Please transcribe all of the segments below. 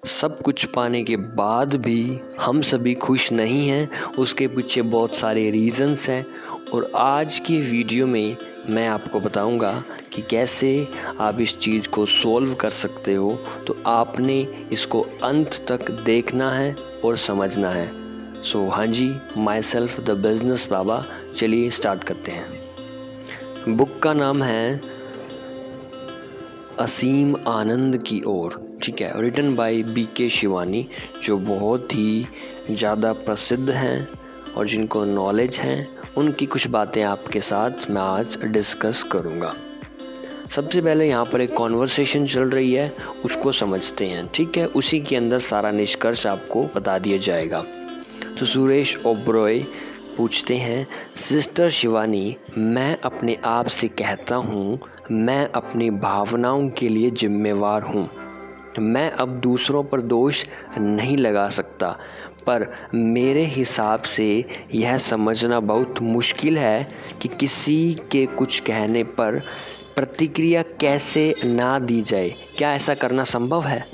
सब कुछ पाने के बाद भी हम सभी खुश नहीं हैं, उसके पीछे बहुत सारे रीज़न्स हैं। और आज की वीडियो में मैं आपको बताऊंगा कि कैसे आप इस चीज़ को सॉल्व कर सकते हो। तो आपने इसको अंत तक देखना है और समझना है। सो हाँ जी, माई सेल्फ द बिजनेस बाबा। चलिए स्टार्ट करते हैं। बुक का नाम है असीम आनंद की ओर, ठीक है, रिटन बाय BK शिवानी, जो बहुत ही ज़्यादा प्रसिद्ध हैं और जिनको नॉलेज है। उनकी कुछ बातें आपके साथ मैं आज डिस्कस करूँगा। सबसे पहले यहाँ पर एक कॉन्वर्सेशन चल रही है, उसको समझते हैं, ठीक है। उसी के अंदर सारा निष्कर्ष आपको बता दिया जाएगा। तो सुरेश ओबरॉय पूछते हैं, सिस्टर शिवानी, मैं अपने आप से कहता हूँ मैं अपनी भावनाओं के लिए जिम्मेवार हूँ। मैं अब दूसरों पर दोष नहीं लगा सकता, पर मेरे हिसाब से यह समझना बहुत मुश्किल है कि किसी के कुछ कहने पर प्रतिक्रिया कैसे ना दी जाए। क्या ऐसा करना संभव है?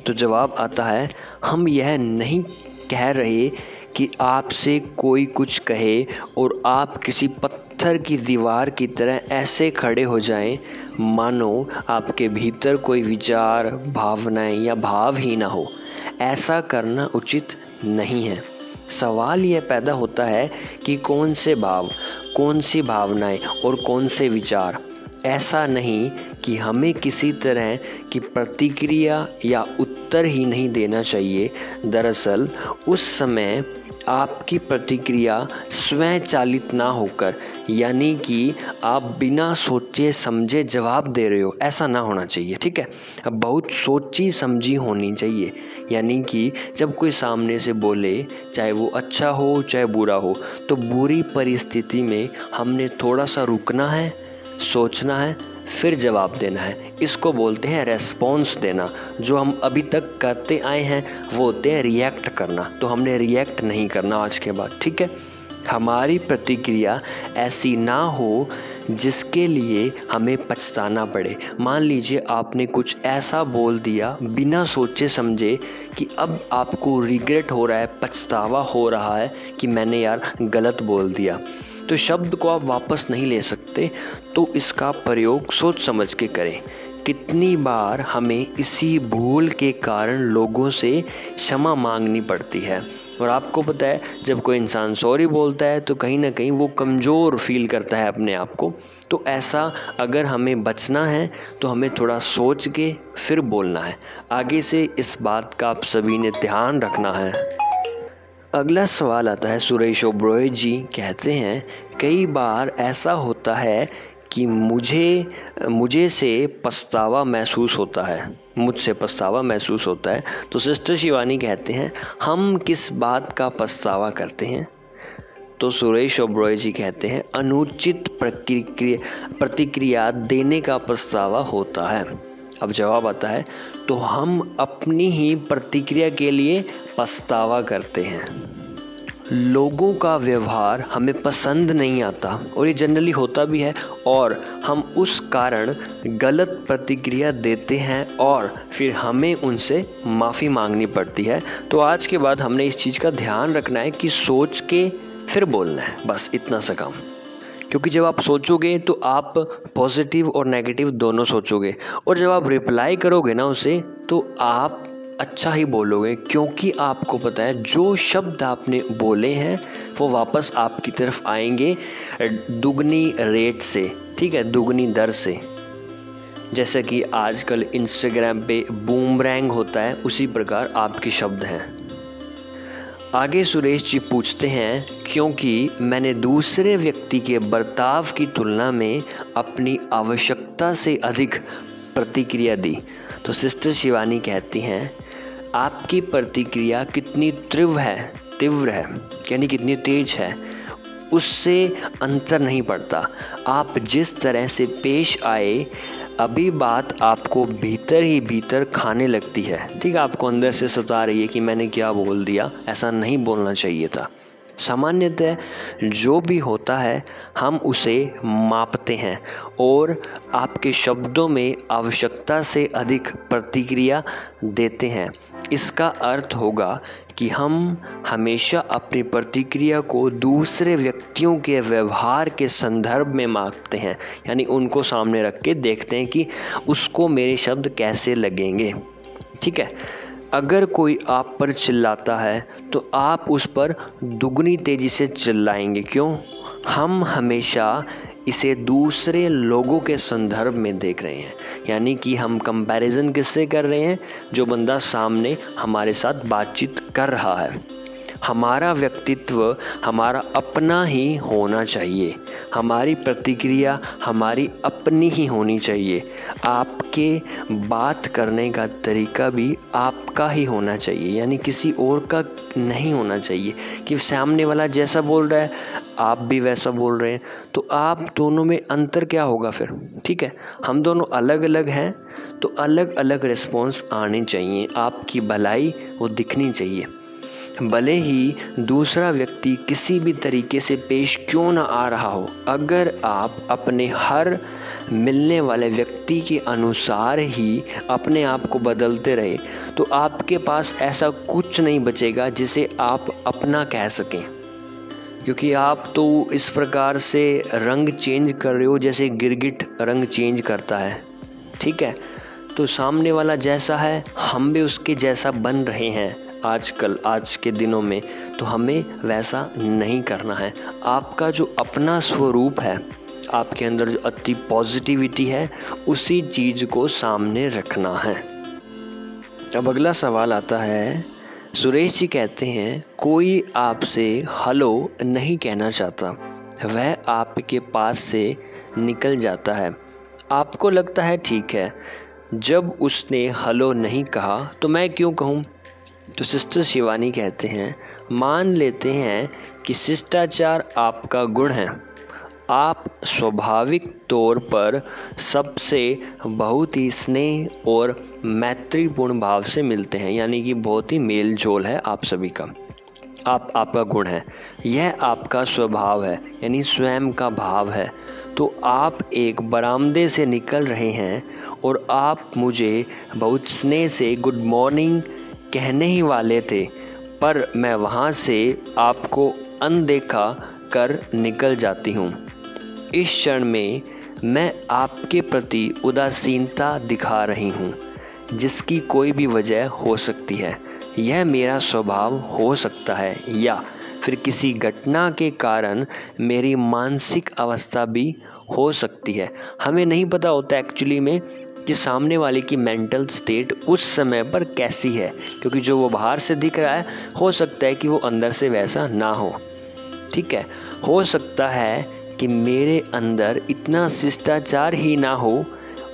तो जवाब आता है, हम यह नहीं कह रहे कि आपसे कोई कुछ कहे और आप किसी पत्थर की दीवार की तरह ऐसे खड़े हो जाएं मानो आपके भीतर कोई विचार, भावनाएं या भाव ही ना हो। ऐसा करना उचित नहीं है। सवाल यह पैदा होता है कि कौन से भाव, कौन सी भावनाएं और कौन से विचार। ऐसा नहीं कि हमें किसी तरह की प्रतिक्रिया या उत्तर ही नहीं देना चाहिए। दरअसल उस समय आपकी प्रतिक्रिया स्वचालित ना होकर, यानी कि आप बिना सोचे समझे जवाब दे रहे हो, ऐसा ना होना चाहिए, ठीक है। अब बहुत सोची समझी होनी चाहिए, यानी कि जब कोई सामने से बोले, चाहे वो अच्छा हो चाहे बुरा हो, तो बुरी परिस्थिति में हमने थोड़ा सा रुकना है, सोचना है, फिर जवाब देना है। इसको बोलते हैं रेस्पॉन्स देना। जो हम अभी तक करते आए हैं वो होते हैं रिएक्ट करना। तो हमने रिएक्ट नहीं करना आज के बाद, ठीक है। हमारी प्रतिक्रिया ऐसी ना हो जिसके लिए हमें पछताना पड़े। मान लीजिए आपने कुछ ऐसा बोल दिया बिना सोचे समझे कि अब आपको रिग्रेट हो रहा है, पछतावा हो रहा है कि मैंने यार गलत बोल दिया। तो शब्द को आप वापस नहीं ले सकते, तो इसका प्रयोग सोच समझ के करें। कितनी बार हमें इसी भूल के कारण लोगों से क्षमा मांगनी पड़ती है। और आपको पता है, जब कोई इंसान सॉरी बोलता है तो कहीं ना कहीं वो कमज़ोर फील करता है अपने आप को। तो ऐसा अगर हमें बचना है तो हमें थोड़ा सोच के फिर बोलना है। आगे से इस बात का आप सभी ने ध्यान रखना है। अगला सवाल आता है, सुरेश ओबरॉय जी कहते हैं, कई बार ऐसा होता है कि मुझसे पछतावा महसूस होता है। तो सिस्टर शिवानी कहते हैं, हम किस बात का पछतावा करते हैं? तो सुरेश ओबरॉय जी कहते हैं, अनुचित प्रतिक्रिया देने का पछतावा होता है। अब जवाब आता है, तो हम अपनी ही प्रतिक्रिया के लिए पछतावा करते हैं। लोगों का व्यवहार हमें पसंद नहीं आता, और ये जनरली होता भी है, और हम उस कारण गलत प्रतिक्रिया देते हैं और फिर हमें उनसे माफ़ी मांगनी पड़ती है। तो आज के बाद हमने इस चीज़ का ध्यान रखना है कि सोच के फिर बोलना है, बस इतना सा काम। क्योंकि जब आप सोचोगे तो आप पॉजिटिव और नेगेटिव दोनों सोचोगे, और जब आप रिप्लाई करोगे ना उसे, तो आप अच्छा ही बोलोगे, क्योंकि आपको पता है जो शब्द आपने बोले हैं वो वापस आपकी तरफ आएंगे दुगनी रेट से, ठीक है, दुगनी दर से। जैसे कि आजकल इंस्टाग्राम पे बूमरैंग होता है, उसी प्रकार आपके शब्द हैं। आगे सुरेश जी पूछते हैं, क्योंकि मैंने दूसरे व्यक्ति के बर्ताव की तुलना में अपनी आवश्यकता से अधिक प्रतिक्रिया दी। तो सिस्टर शिवानी कहती हैं, आपकी प्रतिक्रिया कितनी तीव्र है, यानी कितनी तेज है, उससे अंतर नहीं पड़ता। आप जिस तरह से पेश आए, अभी बात आपको भीतर ही भीतर खाने लगती है, ठीक है। आपको अंदर से सता रही है कि मैंने क्या बोल दिया, ऐसा नहीं बोलना चाहिए था। सामान्यतः जो भी होता है हम उसे मापते हैं और आपके शब्दों में आवश्यकता से अधिक प्रतिक्रिया देते हैं। इसका अर्थ होगा कि हम हमेशा अपनी प्रतिक्रिया को दूसरे व्यक्तियों के व्यवहार के संदर्भ में मापते हैं, यानी उनको सामने रख के देखते हैं कि उसको मेरे शब्द कैसे लगेंगे। ठीक है, अगर कोई आप पर चिल्लाता है तो आप उस पर दुगनी तेज़ी से चिल्लाएंगे। क्यों? हम हमेशा इसे दूसरे लोगों के संदर्भ में देख रहे हैं, यानी कि हम कंपैरिजन किससे कर रहे हैं? जो बंदा सामने हमारे साथ बातचीत कर रहा है। हमारा व्यक्तित्व हमारा अपना ही होना चाहिए, हमारी प्रतिक्रिया हमारी अपनी ही होनी चाहिए, आपके बात करने का तरीका भी आपका ही होना चाहिए, यानी किसी और का नहीं होना चाहिए कि सामने वाला जैसा बोल रहा है आप भी वैसा बोल रहे हैं, तो आप दोनों में अंतर क्या होगा फिर? ठीक है, हम दोनों अलग अलग हैं तो अलग अलग रिस्पॉन्स आने चाहिए, आपकी भलाई वो दिखनी चाहिए। भले ही दूसरा व्यक्ति किसी भी तरीके से पेश क्यों ना आ रहा हो, अगर आप अपने हर मिलने वाले व्यक्ति के अनुसार ही अपने आप को बदलते रहे तो आपके पास ऐसा कुछ नहीं बचेगा जिसे आप अपना कह सकें, क्योंकि आप तो इस प्रकार से रंग चेंज कर रहे हो जैसे गिरगिट रंग चेंज करता है। ठीक है, तो सामने वाला जैसा है हम भी उसके जैसा बन रहे हैं आजकल, आज के दिनों में, तो हमें वैसा नहीं करना है। आपका जो अपना स्वरूप है, आपके अंदर जो अति पॉजिटिविटी है, उसी चीज़ को सामने रखना है। अब अगला सवाल आता है, सुरेश जी कहते हैं कोई आपसे हेलो नहीं कहना चाहता, वह आपके पास से निकल जाता है, आपको लगता है ठीक है, जब उसने हेलो नहीं कहा तो मैं क्यों कहूँ? तो सिस्टर शिवानी कहते हैं मान लेते हैं कि शिष्टाचार आपका गुण है, आप स्वाभाविक तौर पर सबसे बहुत ही स्नेह और मैत्रीपूर्ण भाव से मिलते हैं, यानी कि बहुत ही मेल जोल है आप सभी का, आपका गुण है, यह आपका स्वभाव है, यानी स्वयं का भाव है। तो आप एक बरामदे से निकल रहे हैं और आप मुझे बहुत स्नेह से गुड मॉर्निंग कहने ही वाले थे, पर मैं वहाँ से आपको अनदेखा कर निकल जाती हूँ। इस क्षण में मैं आपके प्रति उदासीनता दिखा रही हूँ, जिसकी कोई भी वजह हो सकती है, यह मेरा स्वभाव हो सकता है या फिर किसी घटना के कारण मेरी मानसिक अवस्था भी हो सकती है। हमें नहीं पता होता एक्चुअली में कि सामने वाले की मेंटल स्टेट उस समय पर कैसी है, क्योंकि जो वो बाहर से दिख रहा है हो सकता है कि वो अंदर से वैसा ना हो। ठीक है, हो सकता है कि मेरे अंदर इतना शिष्टाचार ही ना हो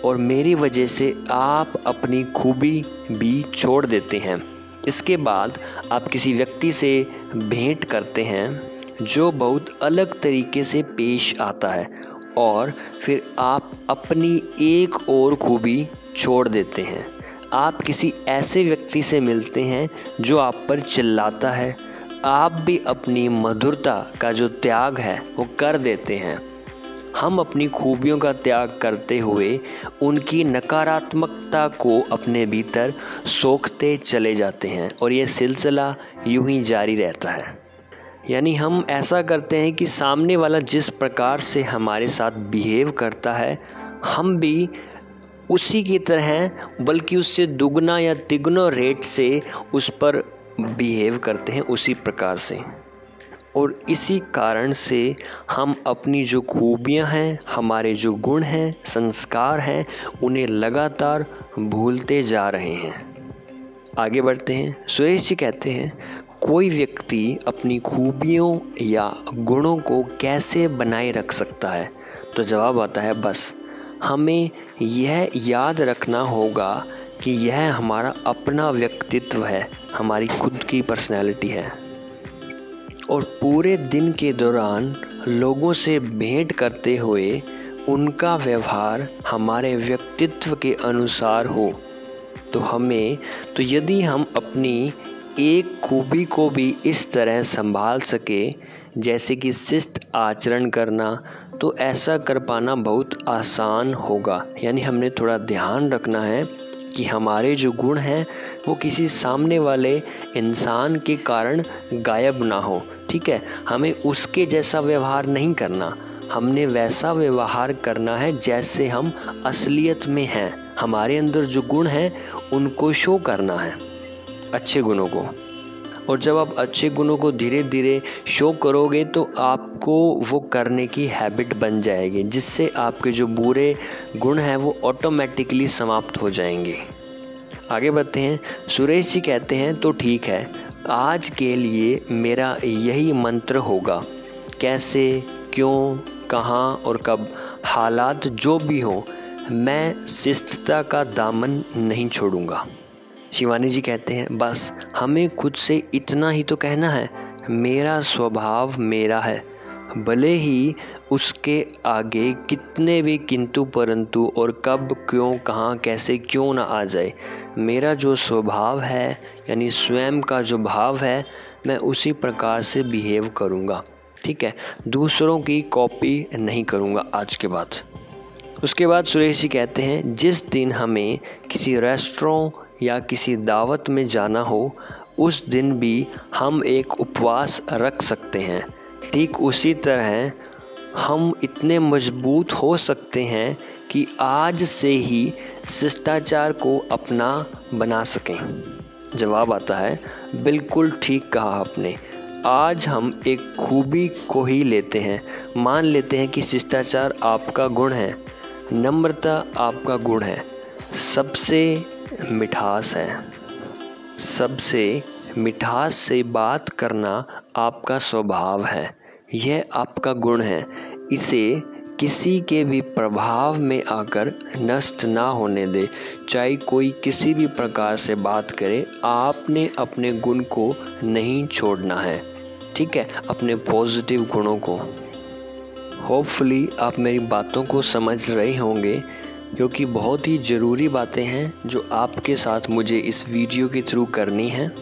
और मेरी वजह से आप अपनी खूबी भी छोड़ देते हैं। इसके बाद आप किसी व्यक्ति से भेंट करते हैं जो बहुत अलग तरीके से पेश आता है और फिर आप अपनी एक और खूबी छोड़ देते हैं। आप किसी ऐसे व्यक्ति से मिलते हैं जो आप पर चिल्लाता है, आप भी अपनी मधुरता का जो त्याग है वो कर देते हैं। हम अपनी खूबियों का त्याग करते हुए उनकी नकारात्मकता को अपने भीतर सोखते चले जाते हैं और ये सिलसिला यूं ही जारी रहता है। यानी हम ऐसा करते हैं कि सामने वाला जिस प्रकार से हमारे साथ बिहेव करता है हम भी उसी की तरह, बल्कि उससे दुगना या तिगुना रेट से उस पर बिहेव करते हैं उसी प्रकार से। और इसी कारण से हम अपनी जो खूबियां हैं, हमारे जो गुण हैं, संस्कार हैं, उन्हें लगातार भूलते जा रहे हैं। आगे बढ़ते हैं। सुरेश जी कहते हैं कोई व्यक्ति अपनी खूबियों या गुणों को कैसे बनाए रख सकता है? तो जवाब आता है बस हमें यह याद रखना होगा कि यह हमारा अपना व्यक्तित्व है, हमारी खुद की पर्सनैलिटी है। और पूरे दिन के दौरान लोगों से भेंट करते हुए उनका व्यवहार हमारे व्यक्तित्व के अनुसार हो तो यदि हम अपनी एक खूबी को भी इस तरह संभाल सके जैसे कि शिष्ट आचरण करना, तो ऐसा कर पाना बहुत आसान होगा। यानी हमने थोड़ा ध्यान रखना है कि हमारे जो गुण हैं वो किसी सामने वाले इंसान के कारण गायब ना हो। ठीक है, हमें उसके जैसा व्यवहार नहीं करना, हमने वैसा व्यवहार करना है जैसे हम असलियत में हैं। हमारे अंदर जो गुण हैं उनको शो करना है, अच्छे गुणों को। और जब आप अच्छे गुणों को धीरे धीरे शो करोगे तो आपको वो करने की हैबिट बन जाएगी, जिससे आपके जो बुरे गुण हैं वो ऑटोमेटिकली समाप्त हो जाएंगे। आगे बढ़ते हैं। सुरेश जी कहते हैं, तो ठीक है, आज के लिए मेरा यही मंत्र होगा। कैसे, क्यों, कहाँ और कब, हालात जो भी हो, मैं शिष्टता का दामन नहीं छोड़ूंगा। शिवानी जी कहते हैं, बस हमें खुद से इतना ही तो कहना है, मेरा स्वभाव मेरा है, भले ही उसके आगे कितने भी किंतु परंतु और कब, क्यों, कहाँ, कैसे, क्यों ना आ जाए। मेरा जो स्वभाव है यानी स्वयं का जो भाव है, मैं उसी प्रकार से बिहेव करूँगा। ठीक है, दूसरों की कॉपी नहीं करूँगा आज के बाद। उसके बाद सुरेश जी कहते हैं, जिस दिन हमें किसी रेस्टोरेंट या किसी दावत में जाना हो, उस दिन भी हम एक उपवास रख सकते हैं। ठीक उसी तरह हम इतने मजबूत हो सकते हैं कि आज से ही शिष्टाचार को अपना बना सकें। जवाब आता है, बिल्कुल ठीक कहा आपने। आज हम एक खूबी को ही लेते हैं, मान लेते हैं कि शिष्टाचार आपका गुण है, नम्रता आपका गुण है, सबसे मिठास है, सबसे मिठास से बात करना आपका स्वभाव है, यह आपका गुण है। इसे किसी के भी प्रभाव में आकर नष्ट ना होने दे, चाहे कोई किसी भी प्रकार से बात करे, आपने अपने गुण को नहीं छोड़ना है। ठीक है, अपने पॉजिटिव गुणों को। होपफुली आप मेरी बातों को समझ रहे होंगे, क्योंकि बहुत ही ज़रूरी बातें हैं जो आपके साथ मुझे इस वीडियो के थ्रू करनी है।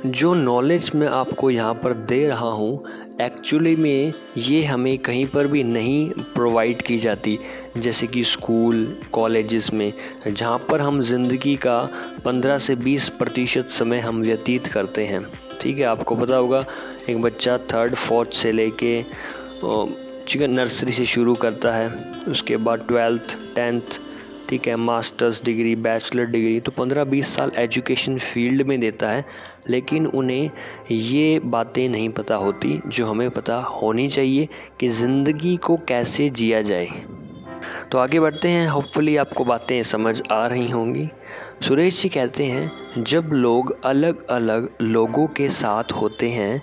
जो नॉलेज मैं आपको यहाँ पर दे रहा हूँ, एक्चुअली में ये हमें कहीं पर भी नहीं प्रोवाइड की जाती, जैसे कि स्कूल, कॉलेजेस में, जहाँ पर हम ज़िंदगी का 15 से 20% समय हम व्यतीत करते हैं। ठीक है, आपको पता होगा एक बच्चा 3rd 4th से लेके नर्सरी से शुरू करता है, उसके बाद 12th 10th, ठीक है, मास्टर्स डिग्री, बैचलर डिग्री, तो 15-20 साल एजुकेशन फील्ड में देता है, लेकिन उन्हें ये बातें नहीं पता होती जो हमें पता होनी चाहिए कि ज़िंदगी को कैसे जिया जाए। तो आगे बढ़ते हैं, होपफुली आपको बातें समझ आ रही होंगी। सुरेश जी कहते हैं, जब लोग अलग अलग लोगों के साथ होते हैं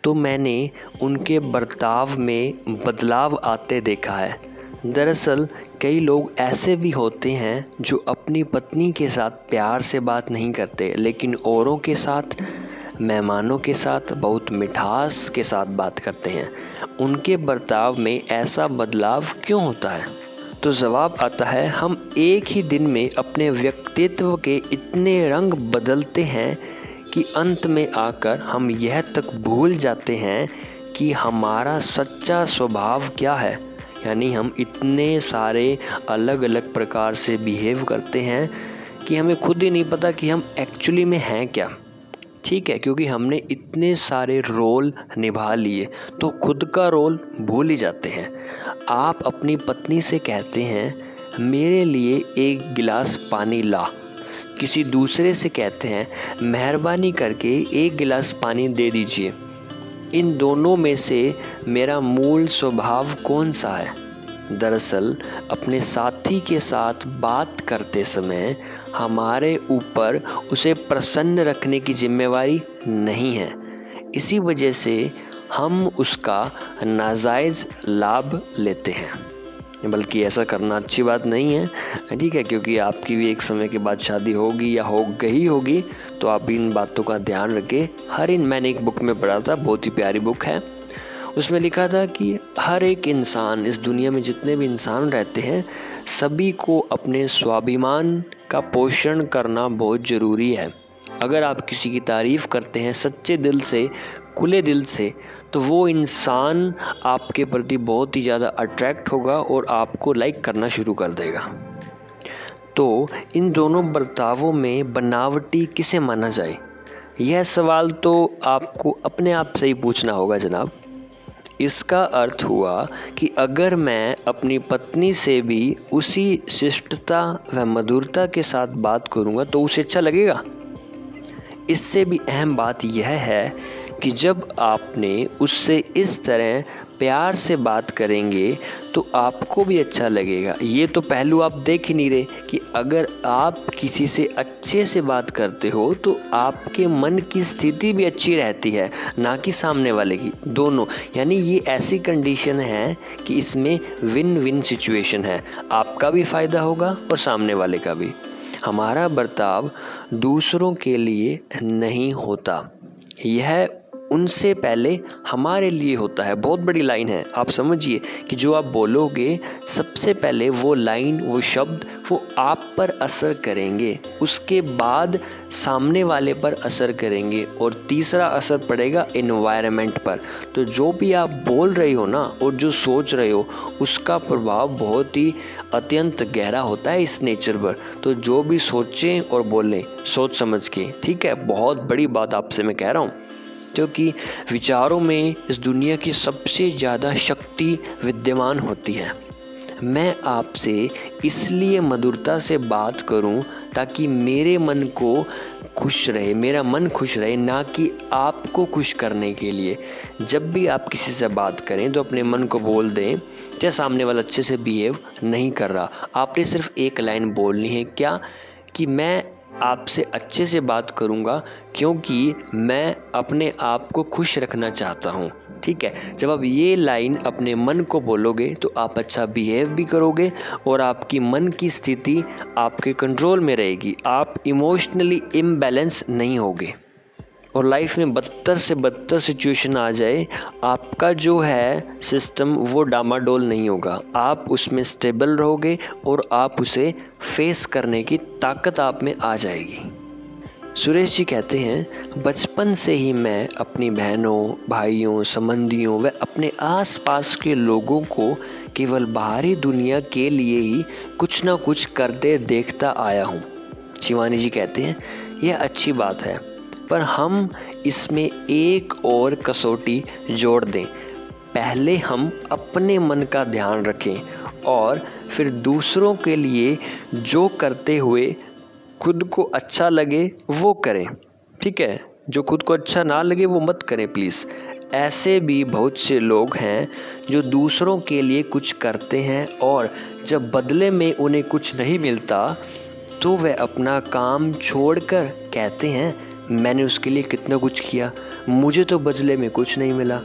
तो मैंने उनके बर्ताव में बदलाव आते देखा है। दरअसल कई लोग ऐसे भी होते हैं जो अपनी पत्नी के साथ प्यार से बात नहीं करते, लेकिन औरों के साथ, मेहमानों के साथ बहुत मिठास के साथ बात करते हैं। उनके बर्ताव में ऐसा बदलाव क्यों होता है? तो जवाब आता है, हम एक ही दिन में अपने व्यक्तित्व के इतने रंग बदलते हैं कि अंत में आकर हम यह तक भूल जाते हैं कि हमारा सच्चा स्वभाव क्या है। यानी हम इतने सारे अलग अलग प्रकार से बिहेव करते हैं कि हमें खुद ही नहीं पता कि हम एक्चुअली में हैं क्या। ठीक है, क्योंकि हमने इतने सारे रोल निभा लिए तो खुद का रोल भूल ही जाते हैं। आप अपनी पत्नी से कहते हैं, मेरे लिए 1 गिलास पानी ला। किसी दूसरे से कहते हैं, मेहरबानी करके 1 गिलास पानी दे दीजिए। इन दोनों में से मेरा मूल स्वभाव कौन सा है? दरअसल अपने साथी के साथ बात करते समय हमारे ऊपर उसे प्रसन्न रखने की जिम्मेवारी नहीं है। इसी वजह से हम उसका नाजायज़ लाभ लेते हैं, बल्कि ऐसा करना अच्छी बात नहीं है। ठीक है, क्योंकि आपकी भी एक समय के बाद शादी होगी या हो गई होगी, तो आप इन बातों का ध्यान रखें। मैंने एक बुक में पढ़ा था, बहुत ही प्यारी बुक है, उसमें लिखा था कि हर एक इंसान, इस दुनिया में जितने भी इंसान रहते हैं, सभी को अपने स्वाभिमान का पोषण करना बहुत ज़रूरी है। अगर आप किसी की तारीफ़ करते हैं सच्चे दिल से, खुले दिल से, तो वो इंसान आपके प्रति बहुत ही ज़्यादा अट्रैक्ट होगा और आपको लाइक करना शुरू कर देगा। तो इन दोनों बर्तावों में बनावटी किसे माना जाए, यह सवाल तो आपको अपने आप से ही पूछना होगा जनाब। इसका अर्थ हुआ कि अगर मैं अपनी पत्नी से भी उसी शिष्टता व मधुरता के साथ बात करूंगा तो उसे अच्छा लगेगा। इससे भी अहम बात यह है कि जब आपने उससे इस तरह प्यार से बात करेंगे तो आपको भी अच्छा लगेगा। ये तो पहलू आप देख ही नहीं रहे कि अगर आप किसी से अच्छे से बात करते हो तो आपके मन की स्थिति भी अच्छी रहती है, ना कि सामने वाले की, दोनों। यानी ये ऐसी कंडीशन है कि इसमें विन विन सिचुएशन है, आपका भी फ़ायदा होगा और सामने वाले का भी। हमारा बर्ताव दूसरों के लिए नहीं होता, यह उनसे पहले हमारे लिए होता है। बहुत बड़ी लाइन है, आप समझिए कि जो आप बोलोगे सबसे पहले वो लाइन, वो शब्द, वो आप पर असर करेंगे, उसके बाद सामने वाले पर असर करेंगे और तीसरा असर पड़ेगा एनवायरनमेंट पर। तो जो भी आप बोल रहे हो ना और जो सोच रहे हो उसका प्रभाव बहुत ही अत्यंत गहरा होता है इस नेचर पर। तो जो भी सोचें और बोलें सोच समझ के, ठीक है। बहुत बड़ी बात आपसे मैं कह रहा हूँ, क्योंकि विचारों में इस दुनिया की सबसे ज़्यादा शक्ति विद्यमान होती है। मैं आपसे इसलिए मधुरता से बात करूं ताकि मेरे मन को खुश रहे, मेरा मन खुश रहे, ना कि आपको खुश करने के लिए। जब भी आप किसी से बात करें तो अपने मन को बोल दें, चाहे सामने वाला अच्छे से बिहेव नहीं कर रहा, आपने सिर्फ एक लाइन बोलनी है, क्या, कि मैं आपसे अच्छे से बात करूंगा क्योंकि मैं अपने आप को खुश रखना चाहता हूं। ठीक है, जब आप ये लाइन अपने मन को बोलोगे तो आप अच्छा बिहेव भी करोगे और आपकी मन की स्थिति आपके कंट्रोल में रहेगी, आप इमोशनली इम्बैलेंस नहीं होगे। और लाइफ में बदतर से बदतर सिचुएशन आ जाए, आपका जो है सिस्टम वो डामाडोल नहीं होगा, आप उसमें स्टेबल रहोगे और आप उसे फेस करने की ताकत आप में आ जाएगी। सुरेश जी कहते हैं, बचपन से ही मैं अपनी बहनों, भाइयों, संबंधियों व अपने आसपास के लोगों को केवल बाहरी दुनिया के लिए ही कुछ ना कुछ करते देखता आया हूँ। शिवानी जी कहते हैं, यह अच्छी बात है, पर हम इसमें एक और कसौटी जोड़ दें। पहले हम अपने मन का ध्यान रखें और फिर दूसरों के लिए जो करते हुए खुद को अच्छा लगे वो करें। ठीक है, जो खुद को अच्छा ना लगे वो मत करें प्लीज़। ऐसे भी बहुत से लोग हैं जो दूसरों के लिए कुछ करते हैं और जब बदले में उन्हें कुछ नहीं मिलता तो वह अपना काम छोड़कर कहते हैं, मैंने उसके लिए कितना कुछ किया, मुझे तो बदले में कुछ नहीं मिला।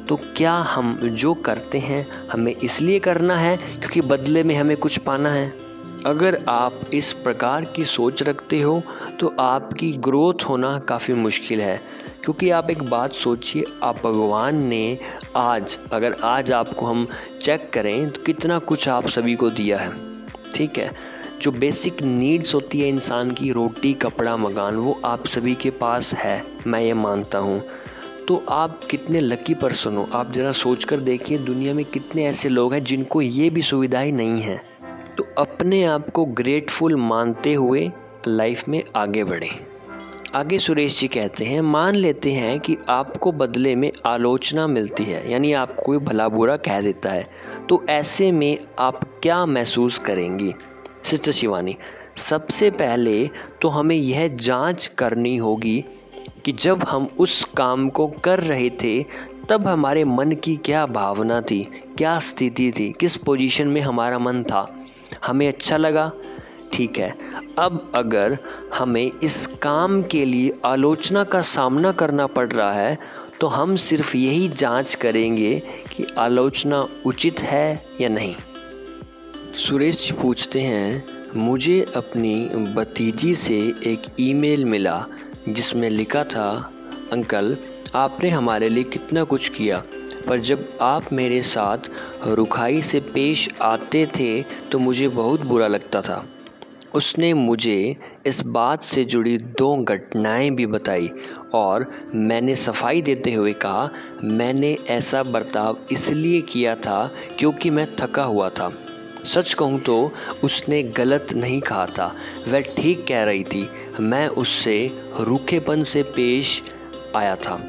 तो क्या हम जो करते हैं हमें इसलिए करना है क्योंकि बदले में हमें कुछ पाना है? अगर आप इस प्रकार की सोच रखते हो तो आपकी ग्रोथ होना काफ़ी मुश्किल है। क्योंकि आप एक बात सोचिए, आप भगवान ने अगर आज आपको हम चेक करें तो कितना कुछ आप सभी को दिया है। ठीक है, जो बेसिक नीड्स होती है इंसान की, रोटी, कपड़ा, मकान, वो आप सभी के पास है, मैं ये मानता हूँ। तो आप कितने लकी पर्सन हो, आप ज़रा सोच कर देखिए दुनिया में कितने ऐसे लोग हैं जिनको ये भी सुविधाएं नहीं हैं। तो अपने आप को ग्रेटफुल मानते हुए लाइफ में आगे बढ़ें। आगे सुरेश जी कहते हैं, मान लेते हैं कि आपको बदले में आलोचना मिलती है, यानी आपको कोई भला बुरा कह देता है, तो ऐसे में आप क्या महसूस करेंगी? सिस्टर शिवानी, सबसे पहले तो हमें यह जांच करनी होगी कि जब हम उस काम को कर रहे थे तब हमारे मन की क्या भावना थी, क्या स्थिति थी, किस पोजीशन में हमारा मन था। हमें अच्छा लगा, ठीक है। अब अगर हमें इस काम के लिए आलोचना का सामना करना पड़ रहा है तो हम सिर्फ यही जांच करेंगे कि आलोचना उचित है या नहीं। सुरेश जी पूछते हैं, मुझे अपनी भतीजी से एक ईमेल मिला जिसमें लिखा था, अंकल आपने हमारे लिए कितना कुछ किया, पर जब आप मेरे साथ रुखाई से पेश आते थे तो मुझे बहुत बुरा लगता था। उसने मुझे इस बात से जुड़ी 2 घटनाएं भी बताई और मैंने सफाई देते हुए कहा, मैंने ऐसा बर्ताव इसलिए किया था क्योंकि मैं थका हुआ था। सच कहूँ तो उसने गलत नहीं कहा था, वह ठीक कह रही थी। मैं उससे रूखेपन से पेश आया था।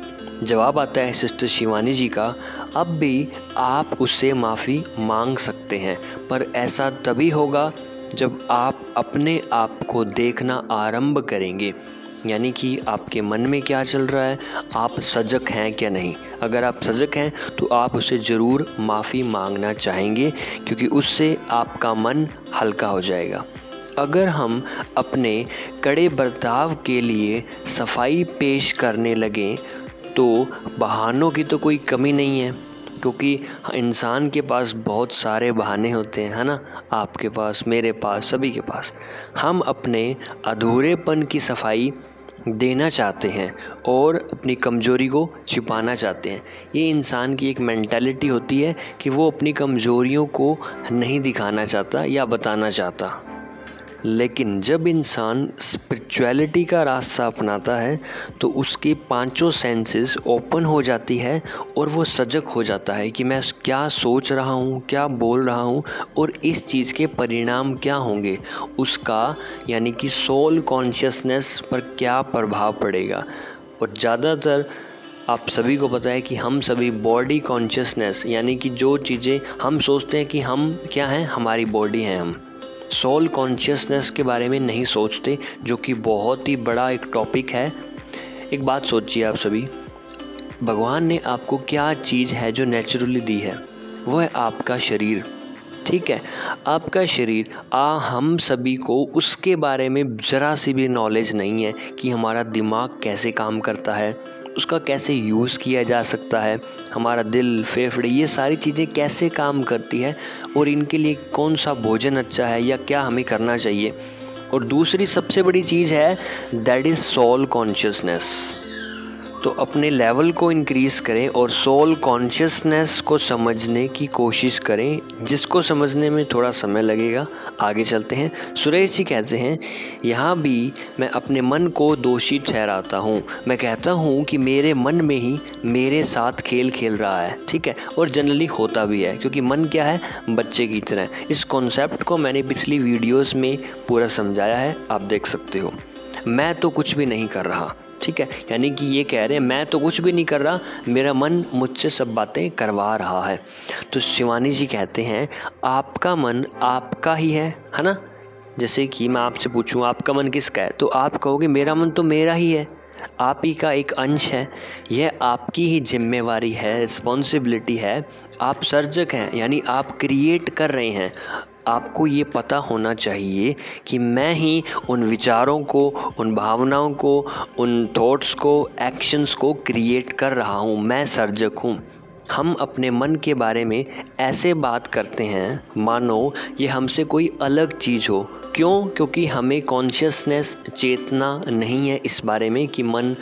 जवाब आता है सिस्टर शिवानी जी का, अब भी आप उससे माफ़ी मांग सकते हैं, पर ऐसा तभी होगा जब आप अपने आप को देखना आरंभ करेंगे, यानी कि आपके मन में क्या चल रहा है, आप सजग हैं क्या नहीं। अगर आप सजग हैं तो आप उससे ज़रूर माफ़ी मांगना चाहेंगे, क्योंकि उससे आपका मन हल्का हो जाएगा। अगर हम अपने कड़े बर्ताव के लिए सफाई पेश करने लगें तो बहानों की तो कोई कमी नहीं है, क्योंकि इंसान के पास बहुत सारे बहाने होते हैं, है ना। आपके पास, मेरे पास, सभी के पास। हम अपने अधूरेपन की सफाई देना चाहते हैं और अपनी कमज़ोरी को छिपाना चाहते हैं। ये इंसान की एक मेंटालिटी होती है कि वो अपनी कमज़ोरियों को नहीं दिखाना चाहता या बताना चाहता। लेकिन जब इंसान स्पिरिचुअलिटी का रास्ता अपनाता है तो उसकी 5 सेंसेस ओपन हो जाती है और वो सजग हो जाता है कि मैं क्या सोच रहा हूँ, क्या बोल रहा हूँ और इस चीज़ के परिणाम क्या होंगे, उसका यानी कि सोल कॉन्शियसनेस पर क्या प्रभाव पड़ेगा। और ज़्यादातर आप सभी को पता है कि हम सभी बॉडी कॉन्शियसनेस, यानी कि जो चीज़ें हम सोचते हैं कि हम क्या हैं, हमारी बॉडी हैं, हम सोल कॉन्शियसनेस के बारे में नहीं सोचते, जो कि बहुत ही बड़ा एक टॉपिक है। एक बात सोचिए आप सभी, भगवान ने आपको क्या चीज़ है जो नेचुरली दी है, वो है आपका शरीर। ठीक है, आपका शरीर। हम सभी को उसके बारे में ज़रा सी भी नॉलेज नहीं है कि हमारा दिमाग कैसे काम करता है, उसका कैसे यूज़ किया जा सकता है, हमारा दिल, फेफड़े, ये सारी चीज़ें कैसे काम करती है और इनके लिए कौन सा भोजन अच्छा है या क्या हमें करना चाहिए। और दूसरी सबसे बड़ी चीज़ है दैट इज़ सोल कॉन्शियसनेस। तो अपने लेवल को इंक्रीज़ करें और सोल कॉन्शियसनेस को समझने की कोशिश करें, जिसको समझने में थोड़ा समय लगेगा। आगे चलते हैं। सुरेश जी कहते हैं, यहाँ भी मैं अपने मन को दोषी ठहराता हूँ। मैं कहता हूँ कि मेरे मन में ही मेरे साथ खेल खेल रहा है। ठीक है, और जनरली होता भी है, क्योंकि मन क्या है, बच्चे की तरह। इस कॉन्सेप्ट को मैंने पिछली वीडियोज़ में पूरा समझाया है, आप देख सकते हो। मैं तो कुछ भी नहीं कर रहा। ठीक है, यानी कि ये कह रहे हैं मैं तो कुछ भी नहीं कर रहा, मेरा मन मुझसे सब बातें करवा रहा है। तो शिवानी जी कहते हैं, आपका मन आपका ही है ना। जैसे कि मैं आपसे पूछूं आपका मन किसका है, तो आप कहोगे मेरा मन तो मेरा ही है, आप ही का एक अंश है, यह आपकी ही जिम्मेवारी है, रिस्पॉन्सिबिलिटी है। आप सर्जक हैं, यानी आप क्रिएट कर रहे हैं। आपको ये पता होना चाहिए कि मैं ही उन विचारों को, उन भावनाओं को, उन थॉट्स को, एक्शंस को क्रिएट कर रहा हूँ। मैं सर्जक हूँ। हम अपने मन के बारे में ऐसे बात करते हैं मानो ये हमसे कोई अलग चीज़ हो। क्यों? क्योंकि हमें कॉन्शियसनेस, चेतना नहीं है इस बारे में कि मन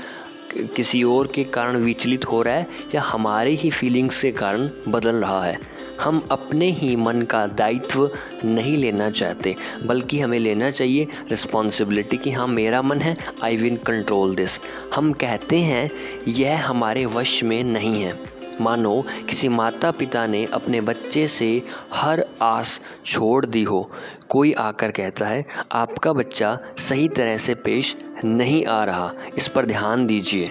किसी और के कारण विचलित हो रहा है या हमारे ही फीलिंग्स के कारण बदल रहा है। हम अपने ही मन का दायित्व नहीं लेना चाहते, बल्कि हमें लेना चाहिए रिस्पॉन्सिबिलिटी कि हाँ मेरा मन है, आई विल कंट्रोल दिस। हम कहते हैं यह हमारे वश में नहीं है। मानो किसी माता पिता ने अपने बच्चे से हर आस छोड़ दी हो। कोई आकर कहता है आपका बच्चा सही तरह से पेश नहीं आ रहा, इस पर ध्यान दीजिए।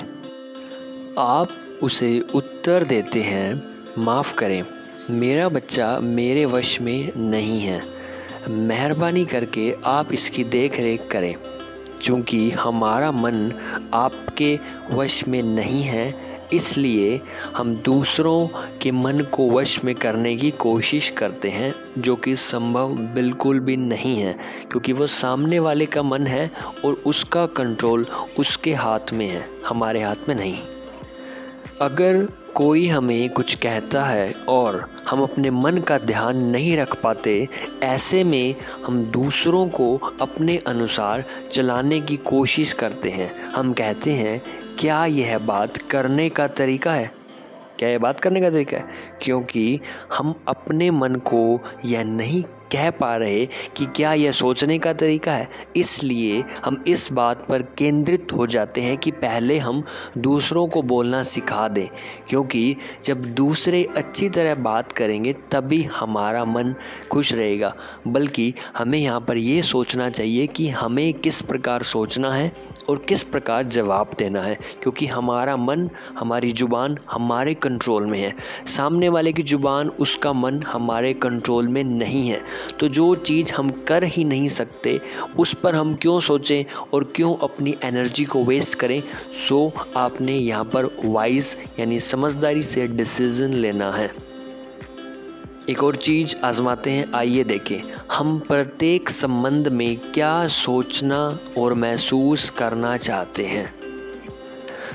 आप उसे उत्तर देते हैं, माफ़ करें, मेरा बच्चा मेरे वश में नहीं है, मेहरबानी करके आप इसकी देख रेख करें। चूँकि हमारा मन आपके वश में नहीं है, इसलिए हम दूसरों के मन को वश में करने की कोशिश करते हैं, जो कि संभव बिल्कुल भी नहीं है, क्योंकि वो सामने वाले का मन है और उसका कंट्रोल उसके हाथ में है, हमारे हाथ में नहीं। अगर कोई हमें कुछ कहता है और हम अपने मन का ध्यान नहीं रख पाते, ऐसे में हम दूसरों को अपने अनुसार चलाने की कोशिश करते हैं। हम कहते हैं क्या यह बात करने का तरीका है? क्या यह बात करने का तरीका है? क्योंकि हम अपने मन को यह नहीं कह पा रहे कि क्या यह सोचने का तरीका है। इसलिए हम इस बात पर केंद्रित हो जाते हैं कि पहले हम दूसरों को बोलना सिखा दें, क्योंकि जब दूसरे अच्छी तरह बात करेंगे तभी हमारा मन खुश रहेगा। बल्कि हमें यहाँ पर ये सोचना चाहिए कि हमें किस प्रकार सोचना है और किस प्रकार जवाब देना है, क्योंकि हमारा मन, हमारी ज़ुबान हमारे कंट्रोल में है। सामने वाले की ज़ुबान, उसका मन हमारे कंट्रोल में नहीं है। तो जो चीज़ हम कर ही नहीं सकते उस पर हम क्यों सोचें और क्यों अपनी एनर्जी को वेस्ट करें। सो आपने यहाँ पर वाइज यानी समझदारी से डिसीज़न लेना है। एक और चीज़ आजमाते हैं, आइए देखें हम प्रत्येक संबंध में क्या सोचना और महसूस करना चाहते हैं।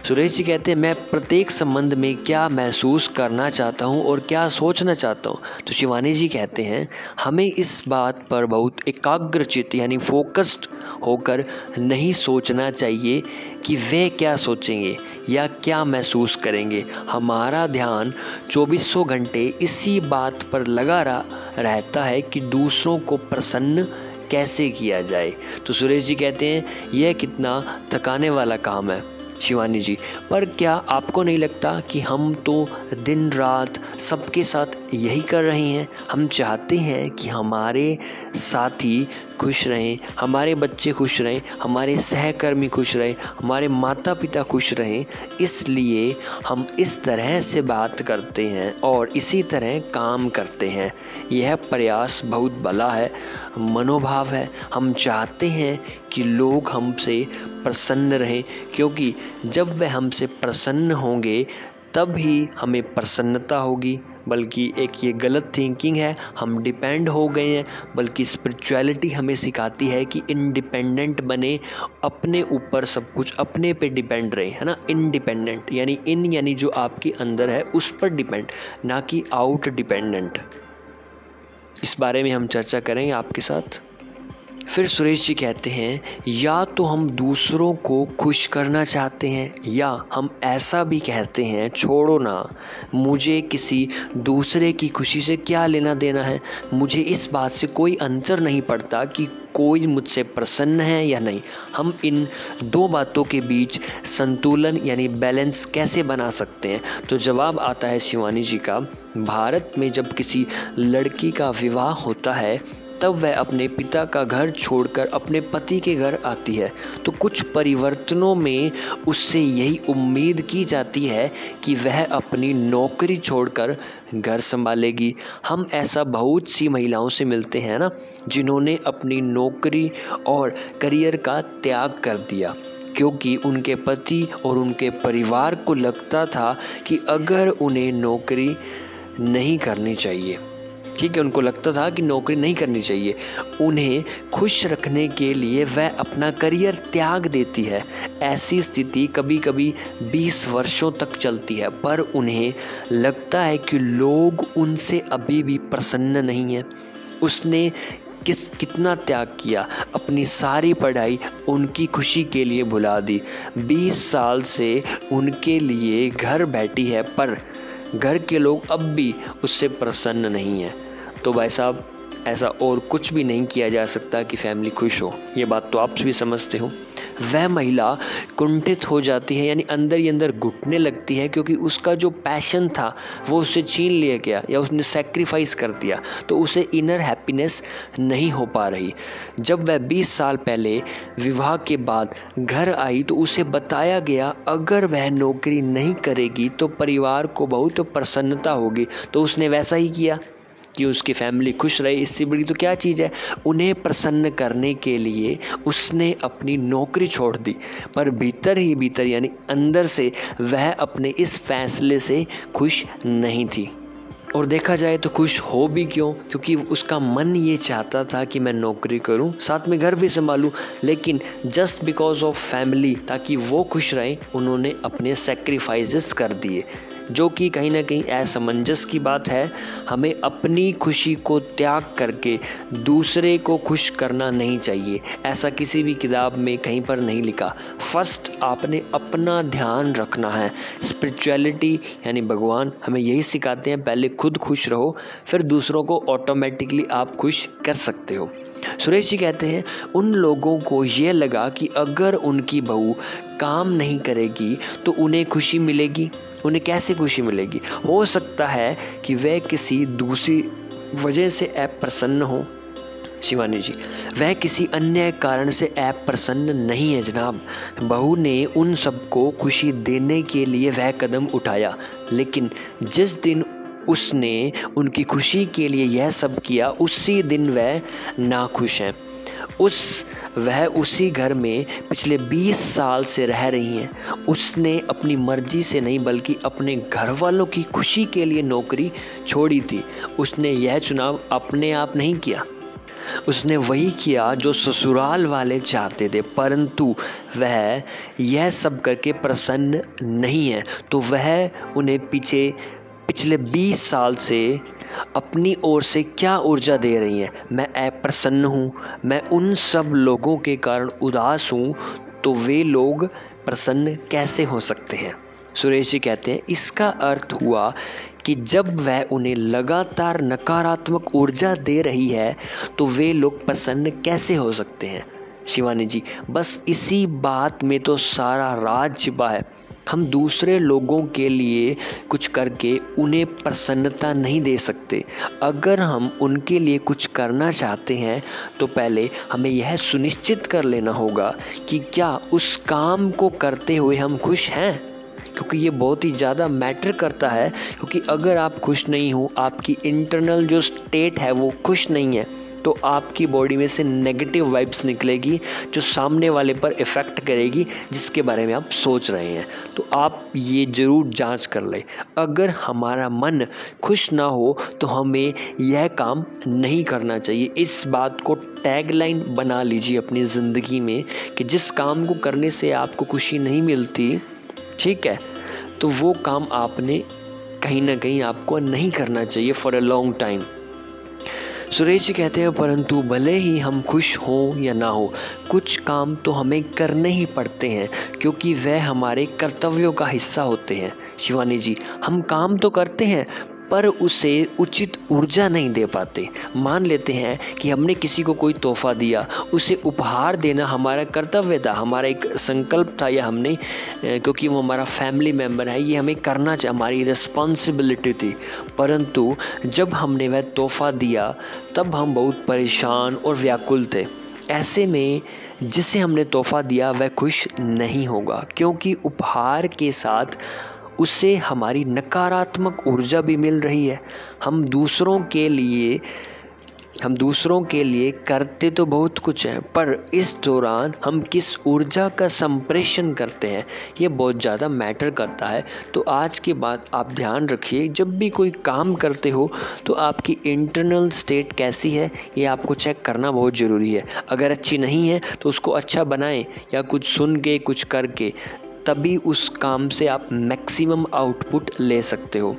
सुरेश जी कहते हैं मैं प्रत्येक संबंध में क्या महसूस करना चाहता हूँ और क्या सोचना चाहता हूँ। तो शिवानी जी कहते हैं हमें इस बात पर बहुत एकाग्रचित यानी फोकस्ड होकर नहीं सोचना चाहिए कि वे क्या सोचेंगे या क्या महसूस करेंगे। हमारा ध्यान 24 घंटे इसी बात पर लगा रहता है कि दूसरों को प्रसन्न कैसे किया जाए। तो सुरेश जी कहते हैं यह कितना थकाने वाला काम है। शिवानी जी, पर क्या आपको नहीं लगता कि हम तो दिन रात सबके साथ यही कर रहे हैं। हम चाहते हैं कि हमारे साथी खुश रहें, हमारे बच्चे खुश रहें, हमारे सहकर्मी खुश रहें, हमारे माता पिता खुश रहें। इसलिए हम इस तरह से बात करते हैं और इसी तरह काम करते हैं। यह प्रयास बहुत भला है, मनोभाव है। हम चाहते हैं कि लोग हमसे प्रसन्न रहें, क्योंकि जब वे हमसे प्रसन्न होंगे तब ही हमें प्रसन्नता होगी। बल्कि एक ये गलत थिंकिंग है, हम डिपेंड हो गए हैं। बल्कि स्पिरिचुअलिटी हमें सिखाती है कि इंडिपेंडेंट बने, अपने ऊपर सब कुछ अपने पे डिपेंड रहे, है ना। इंडिपेंडेंट यानी इन यानी जो आपके अंदर है उस पर डिपेंड, ना कि आउट डिपेंडेंट। इस बारे में हम चर्चा करेंगे आपके साथ। फिर सुरेश जी कहते हैं या तो हम दूसरों को खुश करना चाहते हैं या हम ऐसा भी कहते हैं छोड़ो ना, मुझे किसी दूसरे की खुशी से क्या लेना देना है। मुझे इस बात से कोई अंतर नहीं पड़ता कि कोई मुझसे प्रसन्न है या नहीं। हम इन दो बातों के बीच संतुलन यानी बैलेंस कैसे बना सकते हैं। तो जवाब आता है शिवानी जी का, भारत में जब किसी लड़की का विवाह होता है तब वह अपने पिता का घर छोड़कर अपने पति के घर आती है। तो कुछ परिवर्तनों में उससे यही उम्मीद की जाती है कि वह अपनी नौकरी छोड़कर घर संभालेगी। हम ऐसा बहुत सी महिलाओं से मिलते हैं ना, जिन्होंने अपनी नौकरी और करियर का त्याग कर दिया, क्योंकि उनके पति और उनके परिवार को लगता था कि अगर उन्हें नौकरी नहीं करनी चाहिए, ठीक है, उनको लगता था कि नौकरी नहीं करनी चाहिए। उन्हें खुश रखने के लिए वह अपना करियर त्याग देती है। ऐसी स्थिति कभी कभी 20 वर्षों तक चलती है, पर उन्हें लगता है कि लोग उनसे अभी भी प्रसन्न नहीं हैं। उसने कितना त्याग किया, अपनी सारी पढ़ाई उनकी खुशी के लिए भुला दी। 20 साल से उनके लिए घर बैठी है, पर घर के लोग अब भी उससे प्रसन्न नहीं है। तो भाई साहब, ऐसा और कुछ भी नहीं किया जा सकता कि फैमिली खुश हो। ये बात तो आप भी समझते हो। वह महिला कुंठित हो जाती है, यानी अंदर ही अंदर घुटने लगती है, क्योंकि उसका जो पैशन था वो उससे छीन लिया गया या उसने सेक्रीफाइस कर दिया। तो उसे इनर हैप्पीनेस नहीं हो पा रही। जब वह 20 साल पहले विवाह के बाद घर आई तो उसे बताया गया अगर वह नौकरी नहीं करेगी तो परिवार को बहुत प्रसन्नता होगी। तो उसने वैसा ही किया कि उसकी फैमिली खुश रहे। इससे बड़ी तो क्या चीज़ है। उन्हें प्रसन्न करने के लिए उसने अपनी नौकरी छोड़ दी, पर भीतर ही भीतर यानी अंदर से वह अपने इस फैसले से खुश नहीं थी। और देखा जाए तो खुश हो भी क्यों, क्योंकि उसका मन ये चाहता था कि मैं नौकरी करूं, साथ में घर भी संभालूं, लेकिन जस्ट बिकॉज ऑफ फैमिली, ताकि वो खुश रहें, उन्होंने अपने सेक्रीफाइसेस कर दिए। जो कि कहीं ना कहीं असमंजस की बात है। हमें अपनी खुशी को त्याग करके दूसरे को खुश करना नहीं चाहिए, ऐसा किसी भी किताब में कहीं पर नहीं लिखा। फर्स्ट आपने अपना ध्यान रखना है। स्पिरिचुअलिटी यानी भगवान हमें यही सिखाते हैं, पहले खुद खुश रहो, फिर दूसरों को ऑटोमेटिकली आप खुश कर सकते हो। सुरेश जी कहते हैं उन लोगों को ये लगा कि अगर उनकी बहू काम नहीं करेगी तो उन्हें खुशी मिलेगी। उन्हें कैसे खुशी मिलेगी? हो सकता है कि वह किसी दूसरी वजह से अप्रसन्न हो। शिवानी जी, वह किसी अन्य कारण से अप्रसन्न नहीं है जनाब। बहू ने उन सबको खुशी देने के लिए वह कदम उठाया, लेकिन जिस दिन उसने उनकी खुशी के लिए यह सब किया, उसी दिन वह नाखुश हैं। वह उसी घर में पिछले 20 साल से रह रही हैं। उसने अपनी मर्जी से नहीं बल्कि अपने घर वालों की खुशी के लिए नौकरी छोड़ी थी। उसने यह चुनाव अपने आप नहीं किया, उसने वही किया जो ससुराल वाले चाहते थे, परंतु वह यह सब करके प्रसन्न नहीं है। तो वह उन्हें पिछले 20 साल से अपनी ओर से क्या ऊर्जा दे रही हैं। मैं अप्रसन्न हूँ, मैं उन सब लोगों के कारण उदास हूँ, तो वे लोग प्रसन्न कैसे हो सकते हैं? सुरेश जी कहते हैं इसका अर्थ हुआ कि जब वह उन्हें लगातार नकारात्मक ऊर्जा दे रही है तो वे लोग प्रसन्न कैसे हो सकते हैं? शिवानी जी, बस इसी बात में तो सारा राज छिपा है। हम दूसरे लोगों के लिए कुछ करके उन्हें प्रसन्नता नहीं दे सकते। अगर हम उनके लिए कुछ करना चाहते हैं तो पहले हमें यह सुनिश्चित कर लेना होगा कि क्या उस काम को करते हुए हम खुश हैं, क्योंकि ये बहुत ही ज़्यादा मैटर करता है। क्योंकि अगर आप खुश नहीं हो, आपकी इंटरनल जो स्टेट है वो खुश नहीं है, तो आपकी बॉडी में से नेगेटिव वाइब्स निकलेगी जो सामने वाले पर इफ़ेक्ट करेगी, जिसके बारे में आप सोच रहे हैं। तो आप ये ज़रूर जांच कर लें। अगर हमारा मन खुश ना हो तो हमें यह काम नहीं करना चाहिए। इस बात को टैगलाइन बना लीजिए अपनी ज़िंदगी में कि जिस काम को करने से आपको खुशी नहीं मिलती, ठीक है, तो वो काम आपने कहीं ना कहीं आपको नहीं करना चाहिए for a long time. Suresh ji कहते हैं परंतु भले ही हम खुश हों या ना हो, कुछ काम तो हमें करने ही पड़ते हैं क्योंकि वह हमारे कर्तव्यों का हिस्सा होते हैं। शिवानी जी, हम काम तो करते हैं पर उसे उचित ऊर्जा नहीं दे पाते। मान लेते हैं कि हमने किसी को कोई तोहफा दिया, उसे उपहार देना हमारा कर्तव्य था, हमारा एक संकल्प था, या हमने क्योंकि वो हमारा फैमिली मेम्बर है, ये हमें करना चाहिए, हमारी रिस्पॉन्सिबिलिटी थी। परंतु जब हमने वह तोहफा दिया तब हम बहुत परेशान और व्याकुल थे। ऐसे में जिसे हमने तोहफा दिया वह खुश नहीं होगा, क्योंकि उपहार के साथ उससे हमारी नकारात्मक ऊर्जा भी मिल रही है। हम दूसरों के लिए करते तो बहुत कुछ है, पर इस दौरान हम किस ऊर्जा का संप्रेषण करते हैं ये बहुत ज़्यादा मैटर करता है। तो आज के बाद आप ध्यान रखिए, जब भी कोई काम करते हो तो आपकी इंटरनल स्टेट कैसी है ये आपको चेक करना बहुत ज़रूरी है। अगर अच्छी नहीं है तो उसको अच्छा बनाएं, या कुछ सुन के कुछ करके, तभी उस काम से आप मैक्सिमम आउटपुट ले सकते हो।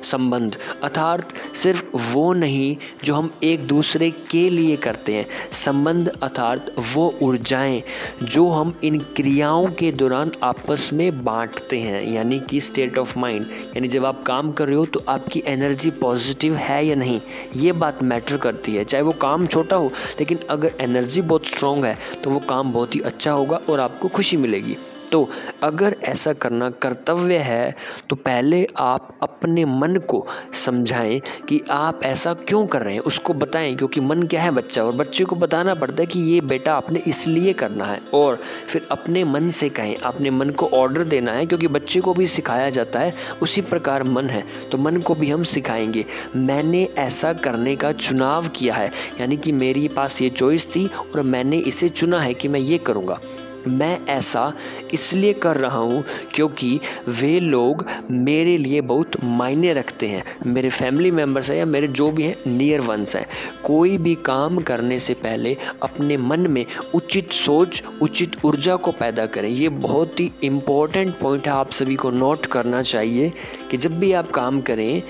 संबंध अर्थात सिर्फ वो नहीं जो हम एक दूसरे के लिए करते हैं, संबंध अर्थात वो ऊर्जाएं जो हम इन क्रियाओं के दौरान आपस में बांटते हैं, यानी कि स्टेट ऑफ माइंड, यानी जब आप काम कर रहे हो तो आपकी एनर्जी पॉजिटिव है या नहीं, ये बात मैटर करती है। चाहे वो काम छोटा हो, लेकिन अगर एनर्जी बहुत स्ट्रॉन्ग है तो वो काम बहुत ही अच्छा होगा और आपको खुशी मिलेगी। तो अगर ऐसा करना कर्तव्य है तो पहले आप अपने मन को समझाएं कि आप ऐसा क्यों कर रहे हैं, उसको बताएं, क्योंकि मन क्या है बच्चा, और बच्चे को बताना पड़ता है कि ये बेटा आपने इसलिए करना है। और फिर अपने मन से कहें, अपने मन को ऑर्डर देना है, क्योंकि बच्चे को भी सिखाया जाता है उसी प्रकार मन है, तो मन को भी हम सिखाएंगे मैंने ऐसा करने का चुनाव किया है, यानी कि मेरे पास ये चॉइस थी और मैंने इसे चुना है कि मैं ये करूँगा। मैं ऐसा इसलिए कर रहा हूँ क्योंकि वे लोग मेरे लिए बहुत मायने रखते हैं, मेरे फैमिली मेम्बर्स हैं या मेरे जो भी हैं नियर वंस हैं। कोई भी काम करने से पहले अपने मन में उचित सोच, उचित ऊर्जा को पैदा करें। ये बहुत ही इम्पोर्टेंट पॉइंट है, आप सभी को नोट करना चाहिए कि जब भी आप काम करें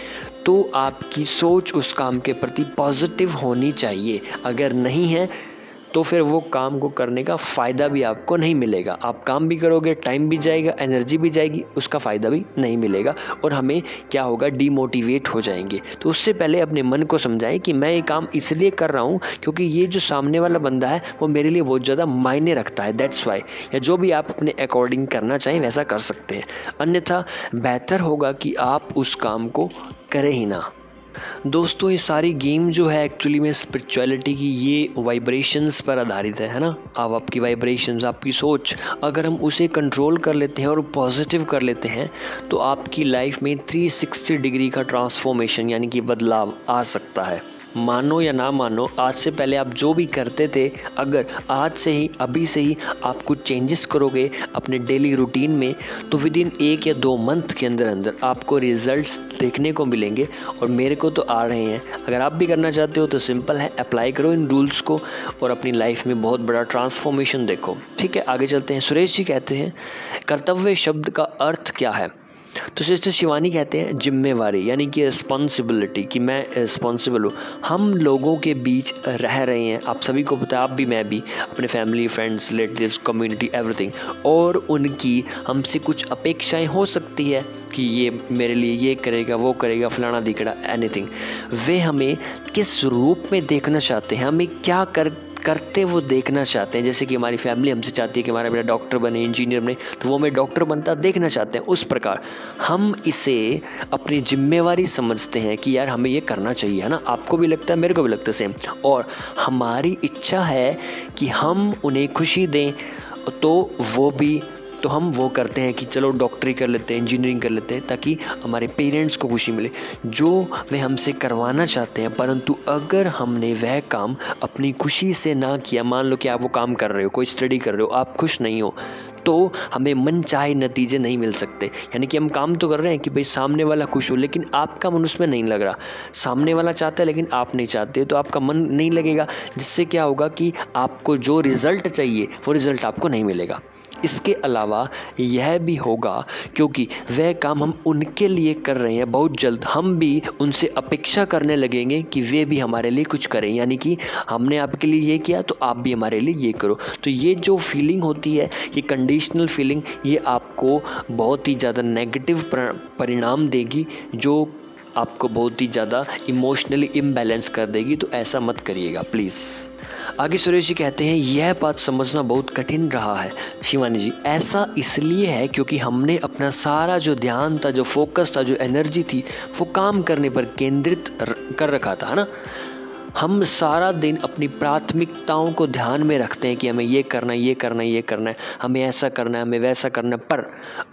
तो आपकी सोच उस काम के प्रति पॉजिटिव होनी चाहिए। अगर नहीं है तो फिर वो काम को करने का फ़ायदा भी आपको नहीं मिलेगा। आप काम भी करोगे, टाइम भी जाएगा, एनर्जी भी जाएगी, उसका फ़ायदा भी नहीं मिलेगा और हमें क्या होगा, डीमोटिवेट हो जाएंगे। तो उससे पहले अपने मन को समझाएं कि मैं ये काम इसलिए कर रहा हूँ क्योंकि ये जो सामने वाला बंदा है वो मेरे लिए बहुत ज़्यादा मायने रखता है, दैट्स वाई। या जो भी आप अपने अकॉर्डिंग करना चाहें वैसा कर सकते हैं, अन्यथा बेहतर होगा कि आप उस काम को करें ही ना। दोस्तों, ये सारी गेम जो है एक्चुअली में स्पिरिचुअलिटी की, ये वाइब्रेशंस पर आधारित है ना। अब आपकी वाइब्रेशंस, आपकी सोच, अगर हम उसे कंट्रोल कर लेते हैं और पॉजिटिव कर लेते हैं तो आपकी लाइफ में 360 डिग्री का ट्रांसफॉर्मेशन यानी कि बदलाव आ सकता है। मानो या ना मानो, आज से पहले आप जो भी करते थे, अगर आज से ही, अभी से ही आप कुछ चेंजेस करोगे अपने डेली रूटीन में तो विद इन 1 या 2 मंथ के अंदर अंदर आपको रिजल्ट्स देखने को मिलेंगे और मेरे को तो आ रहे हैं। अगर आप भी करना चाहते हो तो सिंपल है, अप्लाई करो इन रूल्स को और अपनी लाइफ में बहुत बड़ा ट्रांसफॉर्मेशन देखो। ठीक है, आगे चलते हैं। सुरेश जी कहते हैं कर्तव्य शब्द का अर्थ क्या है? तो सिस्टर शिवानी कहते हैं जिम्मेवारी यानी कि रिस्पॉन्सिबिलिटी, कि मैं रिस्पॉन्सिबल हूँ। हम लोगों के बीच रह रहे हैं, आप सभी को पता है, आप भी मैं भी, अपने family, friends, relatives, community, everything, और उनकी हमसे कुछ अपेक्षाएं हो सकती है कि ये मेरे लिए ये करेगा, वो करेगा, फलाना दिखड़ा, एनीथिंग। वे हमें किस रूप में देखना चाहते हैं, हमें क्या करते वो देखना चाहते हैं। जैसे कि हमारी फैमिली हमसे चाहती है कि हमारा बेटा डॉक्टर बने, इंजीनियर बने, तो वो हमें डॉक्टर बनता देखना चाहते हैं। उस प्रकार हम इसे अपनी जिम्मेवारी समझते हैं कि यार हमें ये करना चाहिए, है ना। आपको भी लगता है, मेरे को भी लगता है सेम, और हमारी इच्छा है कि हम उन्हें खुशी दें, तो हम वो करते हैं कि चलो डॉक्टरी कर लेते हैं, इंजीनियरिंग कर लेते हैं, ताकि हमारे पेरेंट्स को खुशी मिले जो वे हमसे करवाना चाहते हैं। परंतु अगर हमने वह काम अपनी खुशी से ना किया, मान लो कि आप वो काम कर रहे हो, कोई स्टडी कर रहे हो, आप खुश नहीं हो, तो हमें मन चाहे नतीजे नहीं मिल सकते। यानी कि हम काम तो कर रहे हैं कि भाई सामने वाला खुश हो, लेकिन आपका मन उसमें नहीं लग रहा। सामने वाला चाहता है लेकिन आप नहीं चाहते, तो आपका मन नहीं लगेगा, जिससे क्या होगा कि आपको जो रिज़ल्ट चाहिए वो रिज़ल्ट आपको नहीं मिलेगा। इसके अलावा यह भी होगा क्योंकि वह काम हम उनके लिए कर रहे हैं, बहुत जल्द हम भी उनसे अपेक्षा करने लगेंगे कि वे भी हमारे लिए कुछ करें। यानी कि हमने आपके लिए ये किया तो आप भी हमारे लिए ये करो। तो ये जो फीलिंग होती है, ये कंडीशनल फीलिंग, ये आपको बहुत ही ज़्यादा नेगेटिव परिणाम देगी, जो आपको बहुत ही ज़्यादा इमोशनली इम्बैलेंस कर देगी। तो ऐसा मत करिएगा प्लीज़। आगे सुरेश जी कहते हैं यह बात समझना बहुत कठिन रहा है शिवानी जी। ऐसा इसलिए है क्योंकि हमने अपना सारा जो ध्यान था, जो फोकस था, जो एनर्जी थी, वो काम करने पर केंद्रित कर रखा था, है ना। हम सारा दिन अपनी प्राथमिकताओं को ध्यान में रखते हैं कि हमें ये करना है, ये करना है, ये करना है, हमें ऐसा करना है, हमें वैसा करना है। पर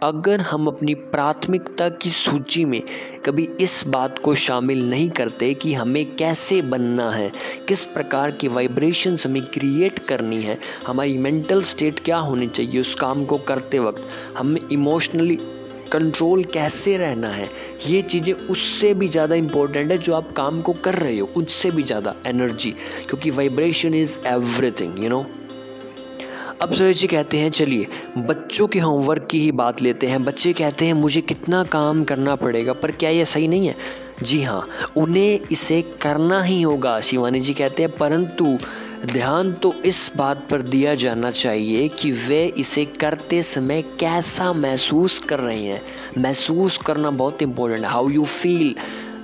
अगर हम अपनी प्राथमिकता की सूची में कभी इस बात को शामिल नहीं करते कि हमें कैसे बनना है, किस प्रकार की वाइब्रेशंस हमें क्रिएट करनी है, हमारी मेंटल स्टेट क्या होनी चाहिए उस काम को करते वक्त, हमें इमोशनली कंट्रोल कैसे रहना है, ये चीज़ें उससे भी ज़्यादा इम्पोर्टेंट है जो आप काम को कर रहे हो, उससे भी ज़्यादा एनर्जी, क्योंकि vibration is everything, you know. अब सुरेश जी कहते हैं चलिए बच्चों के होमवर्क की ही बात लेते हैं। बच्चे कहते हैं मुझे कितना काम करना पड़ेगा, पर क्या ये सही नहीं है? जी हाँ, उन्हें इसे करना ही होगा, शिवानी जी कहते हैं, परंतु ध्यान तो इस बात पर दिया जाना चाहिए कि वे इसे करते समय कैसा महसूस कर रहे हैं। महसूस करना बहुत इंपॉर्टेंट है। How you feel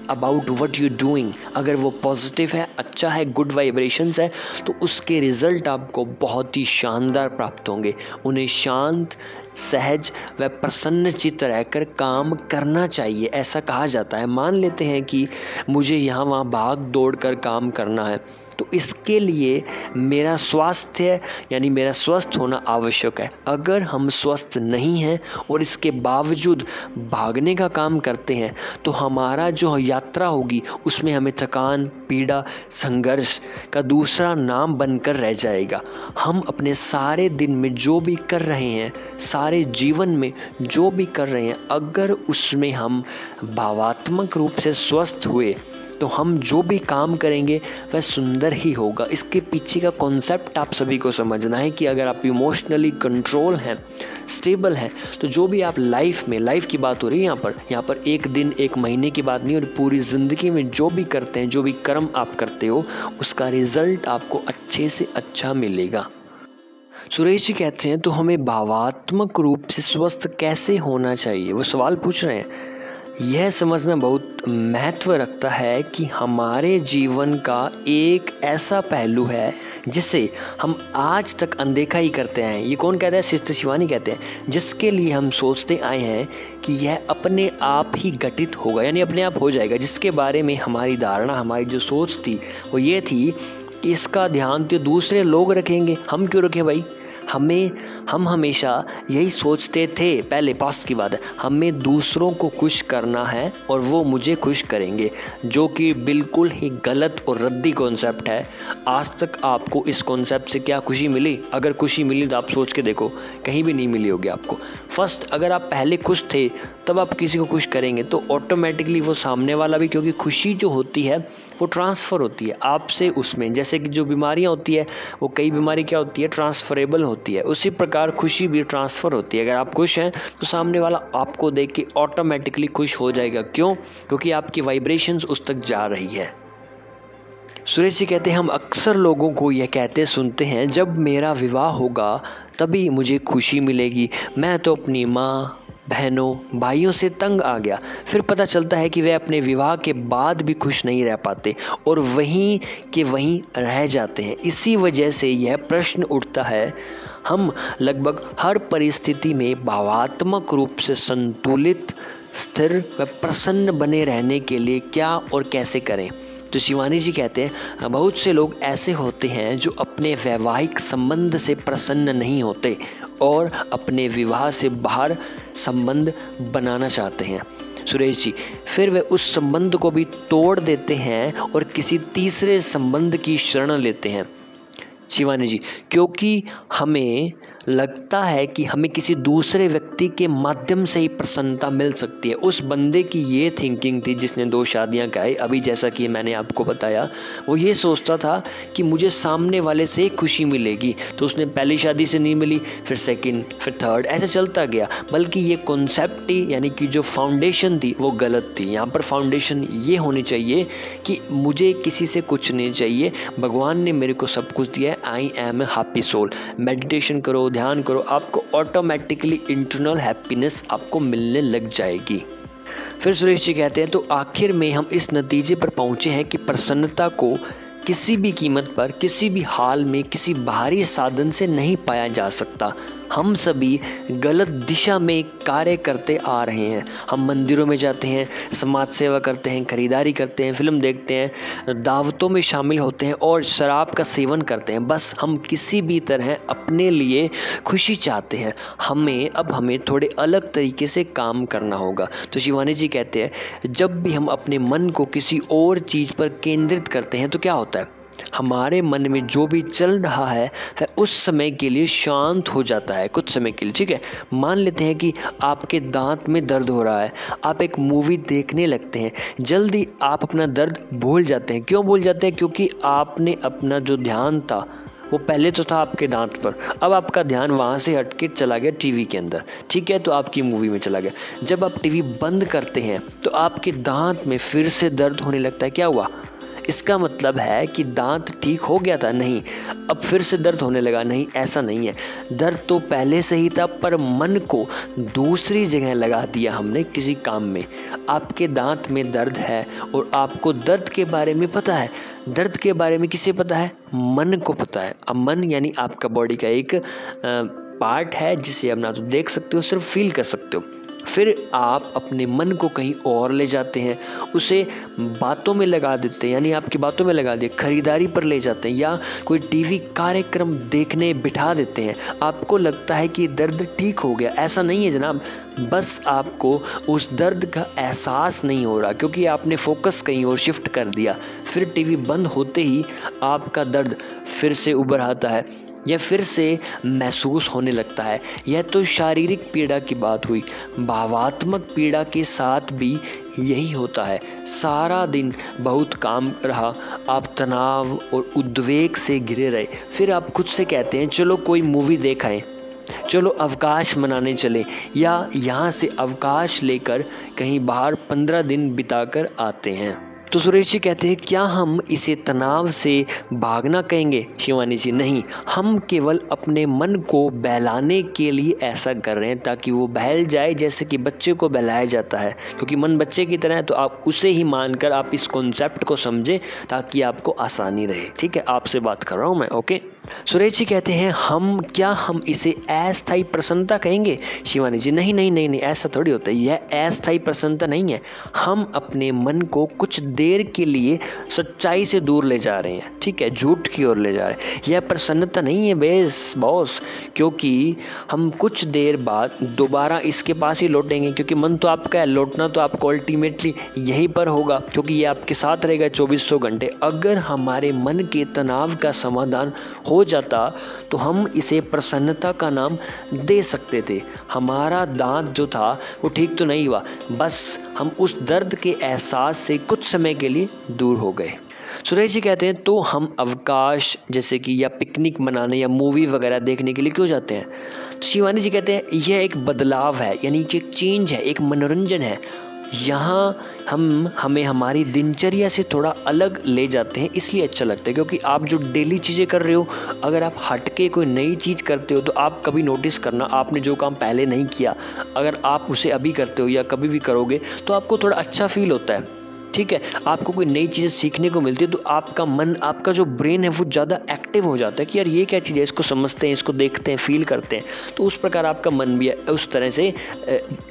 about what you doing. अगर वो पॉजिटिव है, अच्छा है, गुड वाइब्रेशंस है, तो उसके रिजल्ट आपको बहुत ही शानदार प्राप्त होंगे। उन्हें शांत, सहज व प्रसन्न चित्त रहकर काम करना चाहिए। ऐसा कहा जाता है। मान लेते हैं कि मुझे यहाँ वहाँ भाग दौड़ कर काम करना है, तो इसके लिए मेरा स्वास्थ्य यानी मेरा स्वस्थ होना आवश्यक है। अगर हम स्वस्थ नहीं हैं और इसके बावजूद भागने का काम करते हैं तो हमारा जो यात्रा होगी उसमें हमें थकान, पीड़ा, संघर्ष का दूसरा नाम बनकर रह जाएगा। हम अपने सारे दिन में जो भी कर रहे हैं, सारे जीवन में जो भी कर रहे हैं, अगर उसमें हम भावात्मक रूप से स्वस्थ हुए तो हम जो भी काम करेंगे वह सुंदर ही होगा। इसके पीछे का कॉन्सेप्ट आप सभी को समझना है कि अगर आप इमोशनली कंट्रोल हैं, स्टेबल हैं, तो जो भी आप लाइफ की बात हो रही है यहाँ पर एक दिन, एक महीने की बात नहीं, और पूरी ज़िंदगी में जो भी करते हैं, जो भी कर्म आप करते हो, उसका रिजल्ट आपको अच्छे से अच्छा मिलेगा। सुरेश जी कहते हैं तो हमें भावात्मक रूप से स्वस्थ कैसे होना चाहिए, वो सवाल पूछ रहे हैं। यह समझना बहुत महत्व रखता है कि हमारे जीवन का एक ऐसा पहलू है जिसे हम आज तक अनदेखा ही करते हैं। ये कौन कहता है? सिस्टर शिवानी कहते हैं, जिसके लिए हम सोचते आए हैं कि यह अपने आप ही घटित होगा, यानी अपने आप हो जाएगा, जिसके बारे में हमारी धारणा, हमारी जो सोच थी वो ये थी कि इसका ध्यान तो दूसरे लोग रखेंगे, हम क्यों रखें भाई। हम हमेशा यही सोचते थे, पहले पास्ट की बात है, हमें दूसरों को खुश करना है और वो मुझे खुश करेंगे, जो कि बिल्कुल ही गलत और रद्दी कॉन्सेप्ट है। आज तक आपको इस कॉन्सेप्ट से क्या खुशी मिली? अगर खुशी मिली तो आप सोच के देखो, कहीं भी नहीं मिली होगी आपको। फर्स्ट, अगर आप पहले खुश थे तब आप किसी को खुश करेंगे तो ऑटोमेटिकली वो सामने वाला भी, क्योंकि खुशी जो होती है वो ट्रांसफ़र होती है आपसे उसमें। जैसे कि जो बीमारियां होती है, वो कई बीमारी क्या होती है, ट्रांसफरेबल होती है, उसी प्रकार खुशी भी ट्रांसफ़र होती है। अगर आप खुश हैं तो सामने वाला आपको देख के ऑटोमेटिकली खुश हो जाएगा। क्यों? क्योंकि आपकी वाइब्रेशंस उस तक जा रही है। सुरेश जी कहते हैं, हम अक्सर लोगों को यह कहते सुनते हैं, जब मेरा विवाह होगा तभी मुझे खुशी मिलेगी, मैं तो अपनी माँ, बहनों, भाइयों से तंग आ गया। फिर पता चलता है कि वे अपने विवाह के बाद भी खुश नहीं रह पाते और वहीं के वहीं रह जाते हैं। इसी वजह से यह प्रश्न उठता है, हम लगभग हर परिस्थिति में भावात्मक रूप से संतुलित, स्थिर व प्रसन्न बने रहने के लिए क्या और कैसे करें। तो शिवानी जी कहते हैं, बहुत से लोग ऐसे होते हैं जो अपने वैवाहिक संबंध से प्रसन्न नहीं होते और अपने विवाह से बाहर संबंध बनाना चाहते हैं। सुरेश जी, फिर वे उस संबंध को भी तोड़ देते हैं और किसी तीसरे संबंध की शरण लेते हैं। शिवानी जी, क्योंकि हमें लगता है कि हमें किसी दूसरे व्यक्ति के माध्यम से ही प्रसन्नता मिल सकती है। उस बंदे की ये थिंकिंग थी जिसने 2 शादियां कराई। अभी जैसा कि मैंने आपको बताया, वो ये सोचता था कि मुझे सामने वाले से खुशी मिलेगी, तो उसने पहली शादी से नहीं मिली, फिर सेकंड, फिर थर्ड, ऐसे चलता गया। बल्कि ये कॉन्सेप्ट ही, यानी कि जो फाउंडेशन थी वो गलत थी। यहाँ पर फाउंडेशन ये होनी चाहिए कि मुझे किसी से कुछ नहीं चाहिए, भगवान ने मेरे को सब कुछ दिया है, I am a happy soul. Meditation करो, ध्यान करो, आपको ऑटोमेटिकली इंटरनल हैप्पीनेस आपको मिलने लग जाएगी। फिर सुरेश जी कहते हैं, तो आखिर में हम इस नतीजे पर पहुंचे हैं कि प्रसन्नता को किसी भी कीमत पर, किसी भी हाल में, किसी बाहरी साधन से नहीं पाया जा सकता। हम सभी गलत दिशा में कार्य करते आ रहे हैं। हम मंदिरों में जाते हैं, समाज सेवा करते हैं, खरीदारी करते हैं, फिल्म देखते हैं, दावतों में शामिल होते हैं और शराब का सेवन करते हैं। बस हम किसी भी तरह अपने लिए खुशी चाहते हैं। हमें थोड़े अलग तरीके से काम करना होगा। तो शिवानी जी कहते हैं, जब भी हम अपने मन को किसी और चीज़ पर केंद्रित करते हैं तो क्या होता है, हमारे मन में जो भी चल रहा है उस समय के लिए शांत हो जाता है, कुछ समय के लिए। ठीक है, मान लेते हैं कि आपके दांत में दर्द हो रहा है, आप एक मूवी देखने लगते हैं, जल्दी आप अपना दर्द भूल जाते हैं। क्यों भूल जाते हैं? क्योंकि आपने अपना जो ध्यान था वो पहले तो था आपके दांत पर, अब आपका ध्यान वहाँ से हट के चला गया टीवी के अंदर। ठीक है, तो आपकी मूवी में चला गया। जब आप टीवी बंद करते हैं तो आपके दांत में फिर से दर्द होने लगता है। क्या हुआ? इसका मतलब है कि दांत ठीक हो गया था? नहीं, अब फिर से दर्द होने लगा? नहीं, ऐसा नहीं है। दर्द तो पहले से ही था, पर मन को दूसरी जगह लगा दिया हमने किसी काम में। आपके दांत में दर्द है और आपको दर्द के बारे में पता है। दर्द के बारे में किसे पता है? मन को पता है। अब मन यानी आपका बॉडी का एक पार्ट है जिसे आप ना तो देख सकते हो, सिर्फ फील कर सकते हो। फिर आप अपने मन को कहीं और ले जाते हैं, उसे बातों में लगा देते हैं, यानी आपकी बातों में लगा दिए, खरीदारी पर ले जाते हैं या कोई टीवी कार्यक्रम देखने बिठा देते हैं। आपको लगता है कि दर्द ठीक हो गया, ऐसा नहीं है जनाब, बस आपको उस दर्द का एहसास नहीं हो रहा क्योंकि आपने फोकस कहीं और शिफ्ट कर दिया। फिर टीवी बंद होते ही आपका दर्द फिर से उभर आता है यह फिर से महसूस होने लगता है। यह तो शारीरिक पीड़ा की बात हुई, भावात्मक पीड़ा के साथ भी यही होता है। सारा दिन बहुत काम रहा, आप तनाव और उद्वेग से घिरे रहे, फिर आप खुद से कहते हैं चलो कोई मूवी देख आएं, चलो अवकाश मनाने चले या यहाँ से अवकाश लेकर कहीं बाहर 15 दिन बिताकर आते हैं। तो सुरेश जी कहते हैं क्या हम इसे तनाव से भागना कहेंगे? शिवानी जी नहीं, हम केवल अपने मन को बहलाने के लिए ऐसा कर रहे हैं ताकि वो बहल जाए, जैसे कि बच्चे को बहलाया जाता है, क्योंकि मन बच्चे की तरह है, तो आप उसे ही मानकर आप इस कॉन्सेप्ट को समझें ताकि आपको आसानी रहे। ठीक है, आपसे बात कर रहा हूँ मैं। ओके, सुरेश जी कहते हैं हम इसे अस्थायी प्रसन्नता कहेंगे? शिवानी जी नहीं नहीं नहीं नहीं, ऐसा थोड़ी होता है, यह अस्थायी प्रसन्नता नहीं है। हम अपने मन को कुछ देर के लिए सच्चाई से दूर ले जा रहे हैं, ठीक है, झूठ की ओर ले जा रहे हैं। यह प्रसन्नता नहीं है बॉस, क्योंकि हम कुछ देर बाद दोबारा इसके पास ही लौटेंगे, क्योंकि मन तो आपका है, लौटना तो आपको अल्टीमेटली यहीं पर होगा, क्योंकि ये आपके साथ रहेगा 2400 घंटे। अगर हमारे मन के तनाव का समाधान हो जाता तो हम इसे प्रसन्नता का नाम दे सकते थे। हमारा दांत जो था वो ठीक तो नहीं हुआ, बस हम उस दर्द के एहसास से कुछ समय के लिए दूर हो गए। सुरेश जी कहते हैं तो हम अवकाश जैसे कि या पिकनिक मनाने या मूवी वगैरह देखने के लिए क्यों जाते हैं? तो शिवानी जी कहते हैं यह एक बदलाव है, यानी कि एक चेंज है, एक मनोरंजन है। यहाँ हमें हमारी दिनचर्या से थोड़ा अलग ले जाते हैं, इसलिए अच्छा लगता है, क्योंकि आप जो डेली चीज़ें कर रहे हो, अगर आप हटके कोई नई चीज़ करते हो तो आप कभी नोटिस करना, आपने जो काम पहले नहीं किया अगर आप उसे अभी करते हो या कभी भी करोगे तो आपको थोड़ा अच्छा फील होता है। ठीक है, आपको कोई नई चीज़ें सीखने को मिलती है तो आपका मन, आपका जो ब्रेन है वो ज़्यादा एक्टिव हो जाता है कि यार ये क्या चीज़ है, इसको समझते हैं, इसको देखते हैं, फील करते हैं, तो उस प्रकार आपका मन भी उस तरह से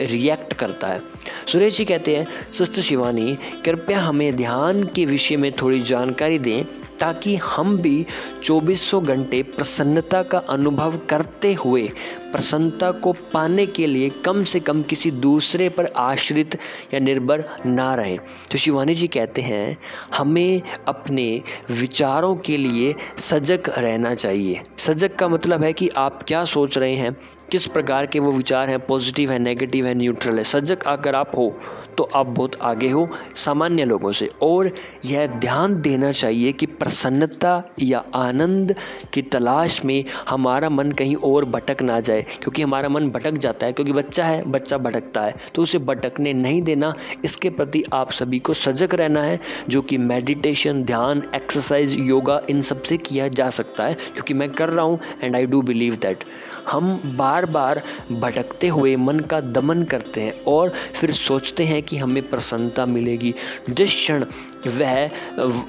रिएक्ट करता है। सुरेश जी कहते हैं सिस्टर शिवानी कृपया हमें ध्यान के विषय में थोड़ी जानकारी दें ताकि हम भी 2400 घंटे प्रसन्नता का अनुभव करते हुए प्रसन्नता को पाने के लिए कम से कम किसी दूसरे पर आश्रित या निर्भर ना रहें। तो शिवानी जी कहते हैं हमें अपने विचारों के लिए सजग रहना चाहिए। सजग का मतलब है कि आप क्या सोच रहे हैं, किस प्रकार के वो विचार हैं, पॉजिटिव है, नेगेटिव है, न्यूट्रल है। सजग अगर आप हो तो आप बहुत आगे हो सामान्य लोगों से। और यह ध्यान देना चाहिए कि प्रसन्नता या आनंद की तलाश में हमारा मन कहीं और भटक ना जाए, क्योंकि हमारा मन भटक जाता है, क्योंकि बच्चा है, बच्चा भटकता है, तो उसे भटकने नहीं देना। इसके प्रति आप सभी को सजग रहना है, जो कि मेडिटेशन, ध्यान, एक्सरसाइज, योगा, इन सब से किया जा सकता है, क्योंकि मैं कर रहा हूँ and I do believe that. हम बार बार भटकते हुए मन का दमन करते हैं और फिर सोचते हैं कि हमें प्रसन्नता मिलेगी। जिस क्षण वह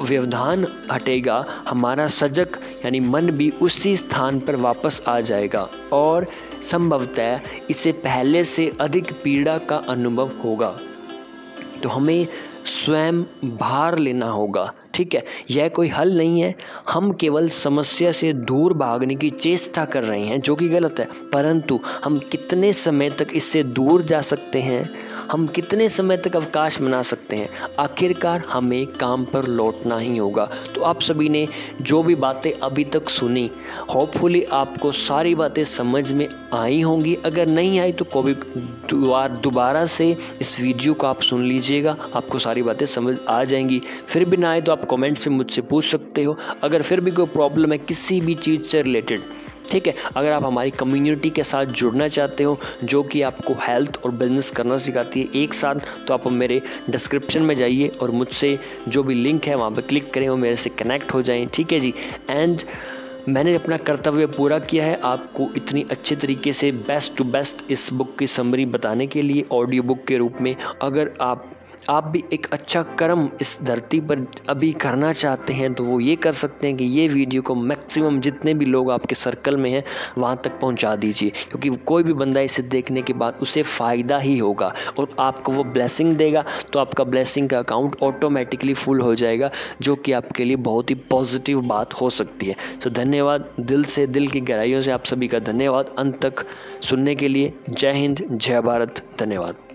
व्यवधान हटेगा, हमारा सजग यानी मन भी उसी स्थान पर वापस आ जाएगा और संभवतः इससे पहले से अधिक पीड़ा का अनुभव होगा। तो हमें स्वयं भार लेना होगा, ठीक है, यह कोई हल नहीं है। हम केवल समस्या से दूर भागने की चेष्टा कर रहे हैं, जो कि गलत है, परंतु हम कितने समय तक इससे दूर जा सकते हैं, हम कितने समय तक अवकाश मना सकते हैं, आखिरकार हमें काम पर लौटना ही होगा। तो आप सभी ने जो भी बातें अभी तक सुनी, होपफुली आपको सारी बातें समझ में आई होंगी। अगर नहीं आई तो कभी दोबारा से इस वीडियो को आप सुन लीजिएगा, आपको सारी बातें समझ आ जाएंगी। फिर भी ना आए तो आप कमेंट्स में मुझसे पूछ सकते हो। अगर फिर भी कोई प्रॉब्लम है किसी भी चीज़ से रिलेटेड, ठीक है, अगर आप हमारी कम्युनिटी के साथ जुड़ना चाहते हो जो कि आपको हेल्थ और बिजनेस करना सिखाती है एक साथ, तो आप मेरे डिस्क्रिप्शन में जाइए और मुझसे जो भी लिंक है वहाँ पर क्लिक करें और मेरे से कनेक्ट हो जाएं, ठीक है जी। एंड मैंने अपना कर्तव्य पूरा किया है, आपको इतनी अच्छे तरीके से बेस्ट टू बेस्ट इस बुक की समरी बताने के लिए ऑडियो बुक के रूप में। अगर आप आप भी एक अच्छा कर्म इस धरती पर अभी करना चाहते हैं तो वो ये कर सकते हैं कि ये वीडियो को मैक्सिमम जितने भी लोग आपके सर्कल में हैं वहाँ तक पहुँचा दीजिए, क्योंकि कोई भी बंदा इसे देखने के बाद उसे फ़ायदा ही होगा और आपको वो ब्लेसिंग देगा, तो आपका ब्लेसिंग का अकाउंट ऑटोमेटिकली फुल हो जाएगा, जो कि आपके लिए बहुत ही पॉजिटिव बात हो सकती है। तो धन्यवाद, दिल से, दिल की गहराइयों से आप सभी का धन्यवाद अंत तक सुनने के लिए। जय हिंद, जय भारत, धन्यवाद।